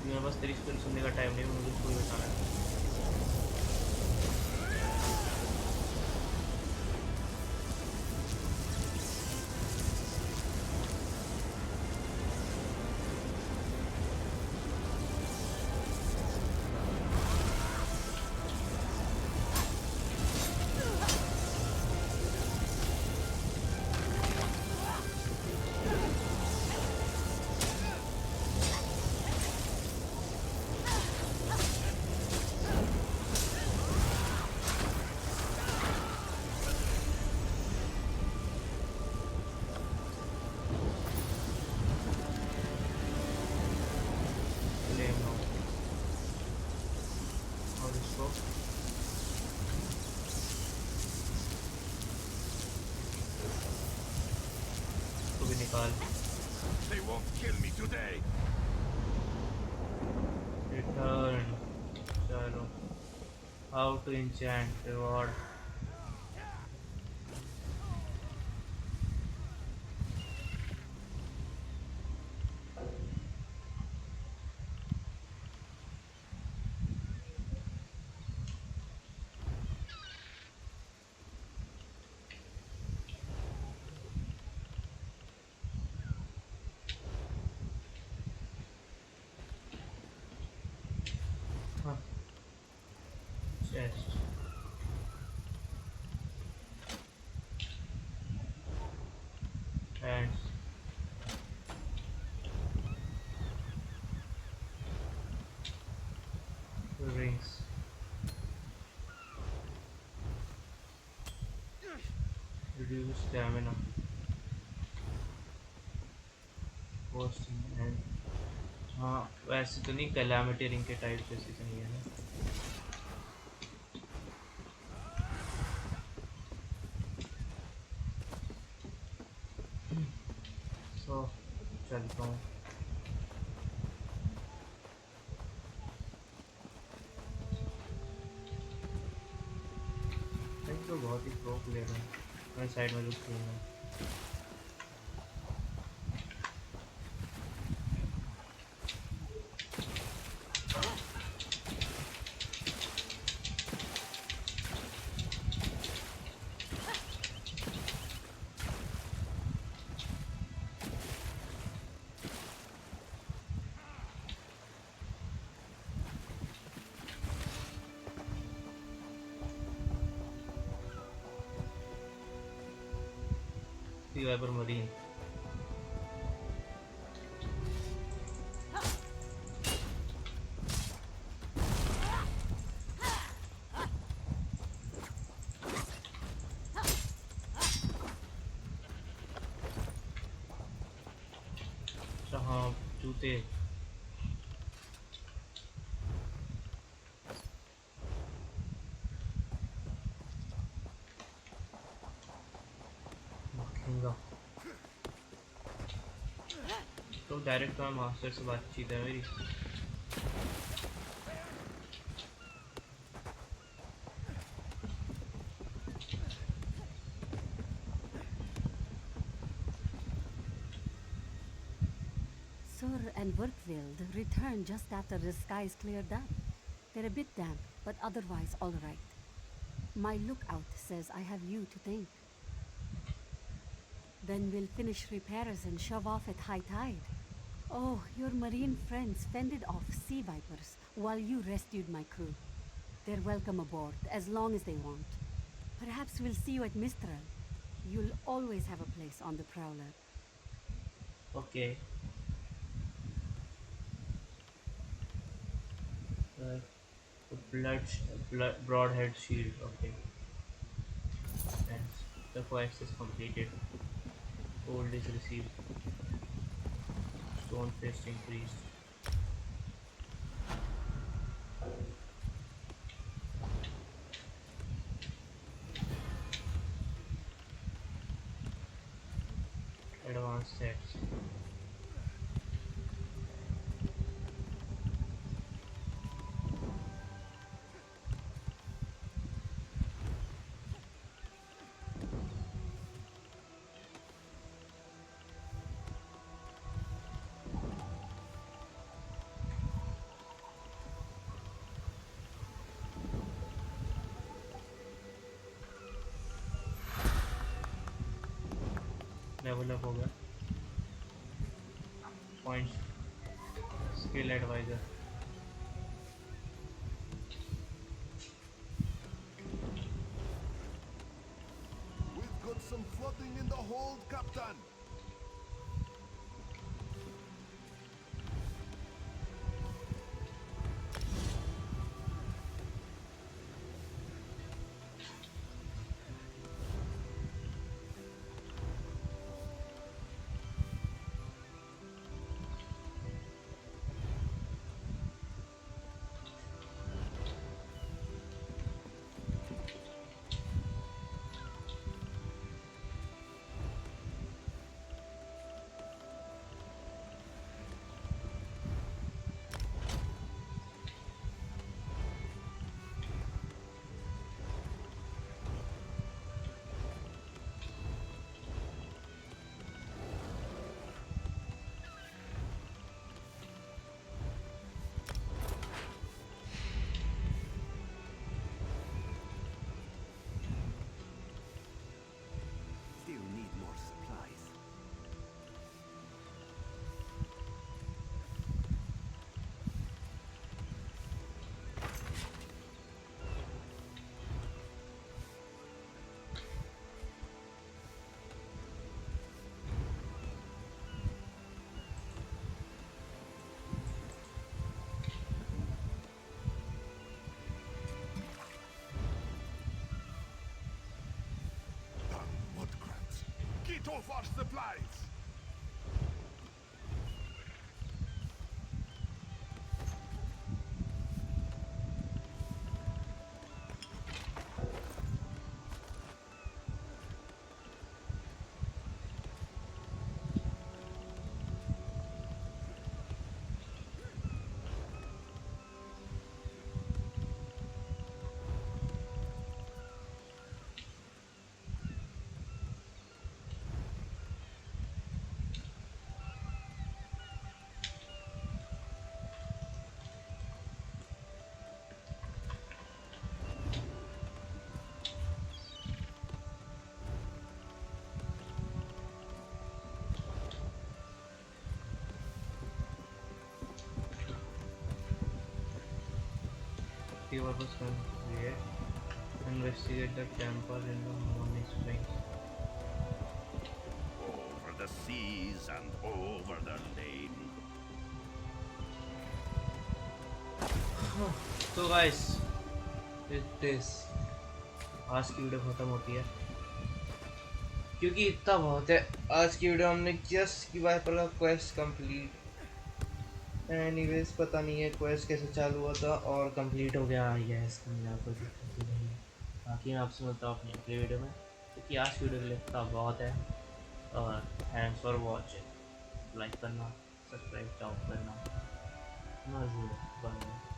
मेरे पास तेरी स्टोरी सुनने का टाइम नहीं, मुझे स्टोरी बताना है। भी निकाल. They won't kill me today. Return. चलो. How to enchant reward. Chest. Hands. Rings. Reduce stamina. Cost and हाँ वैसे तो नहीं कैलामिटी रिंग के टाइप जैसे तो नहीं है ना. So चलता हूँ. तो बहुत ही प्रो प्लेयर है. मैं साइड में रुक खेलूँगा. Cyber Marine. हाँ जूते. तो डायरेक्ट मास्टर से बातचीत है मेरी. Sur and Werkwild returned just after the skies cleared up. They're a bit damp, but otherwise all right. My lookout says I have you to thank. Then we'll finish repairs and shove off at high tide. Oh, your marine friends fended off sea vipers while you rescued my crew. They're welcome aboard, as long as they want. Perhaps we'll see you at Mistral. You'll always have a place on the Prowler. Okay. Broadhead shield. Okay. And the quest is completed. Gold is received. Stone fist increased. Advanced sets. Level up हो गया. Points skill advisor. We've got some flooding in the hold, Captain. Go for supplies. The purpose can create investigate the camper in the Harmony Springs. Over the seas and over the lane. So guys, it is आज की video खत्म होती है क्योंकि इतना बहुत है। आज की वीडियो हमने जस्ट की बात पर क्वेस्ट कंप्लीट। एनीवेज पता नहीं है क्वेस्ट कैसे चालू हुआ था और कंप्लीट हो गया। यस मेरा कोई दिक्कत नहीं है। बाकी मैं आपसे मिलता हूँ अपनी अगली वीडियो में क्योंकि आज की वीडियो के लिए इतना बहुत है। और थैंक्स फॉर वॉचिंग। लाइक करना, सब्सक्राइब करना, बाय।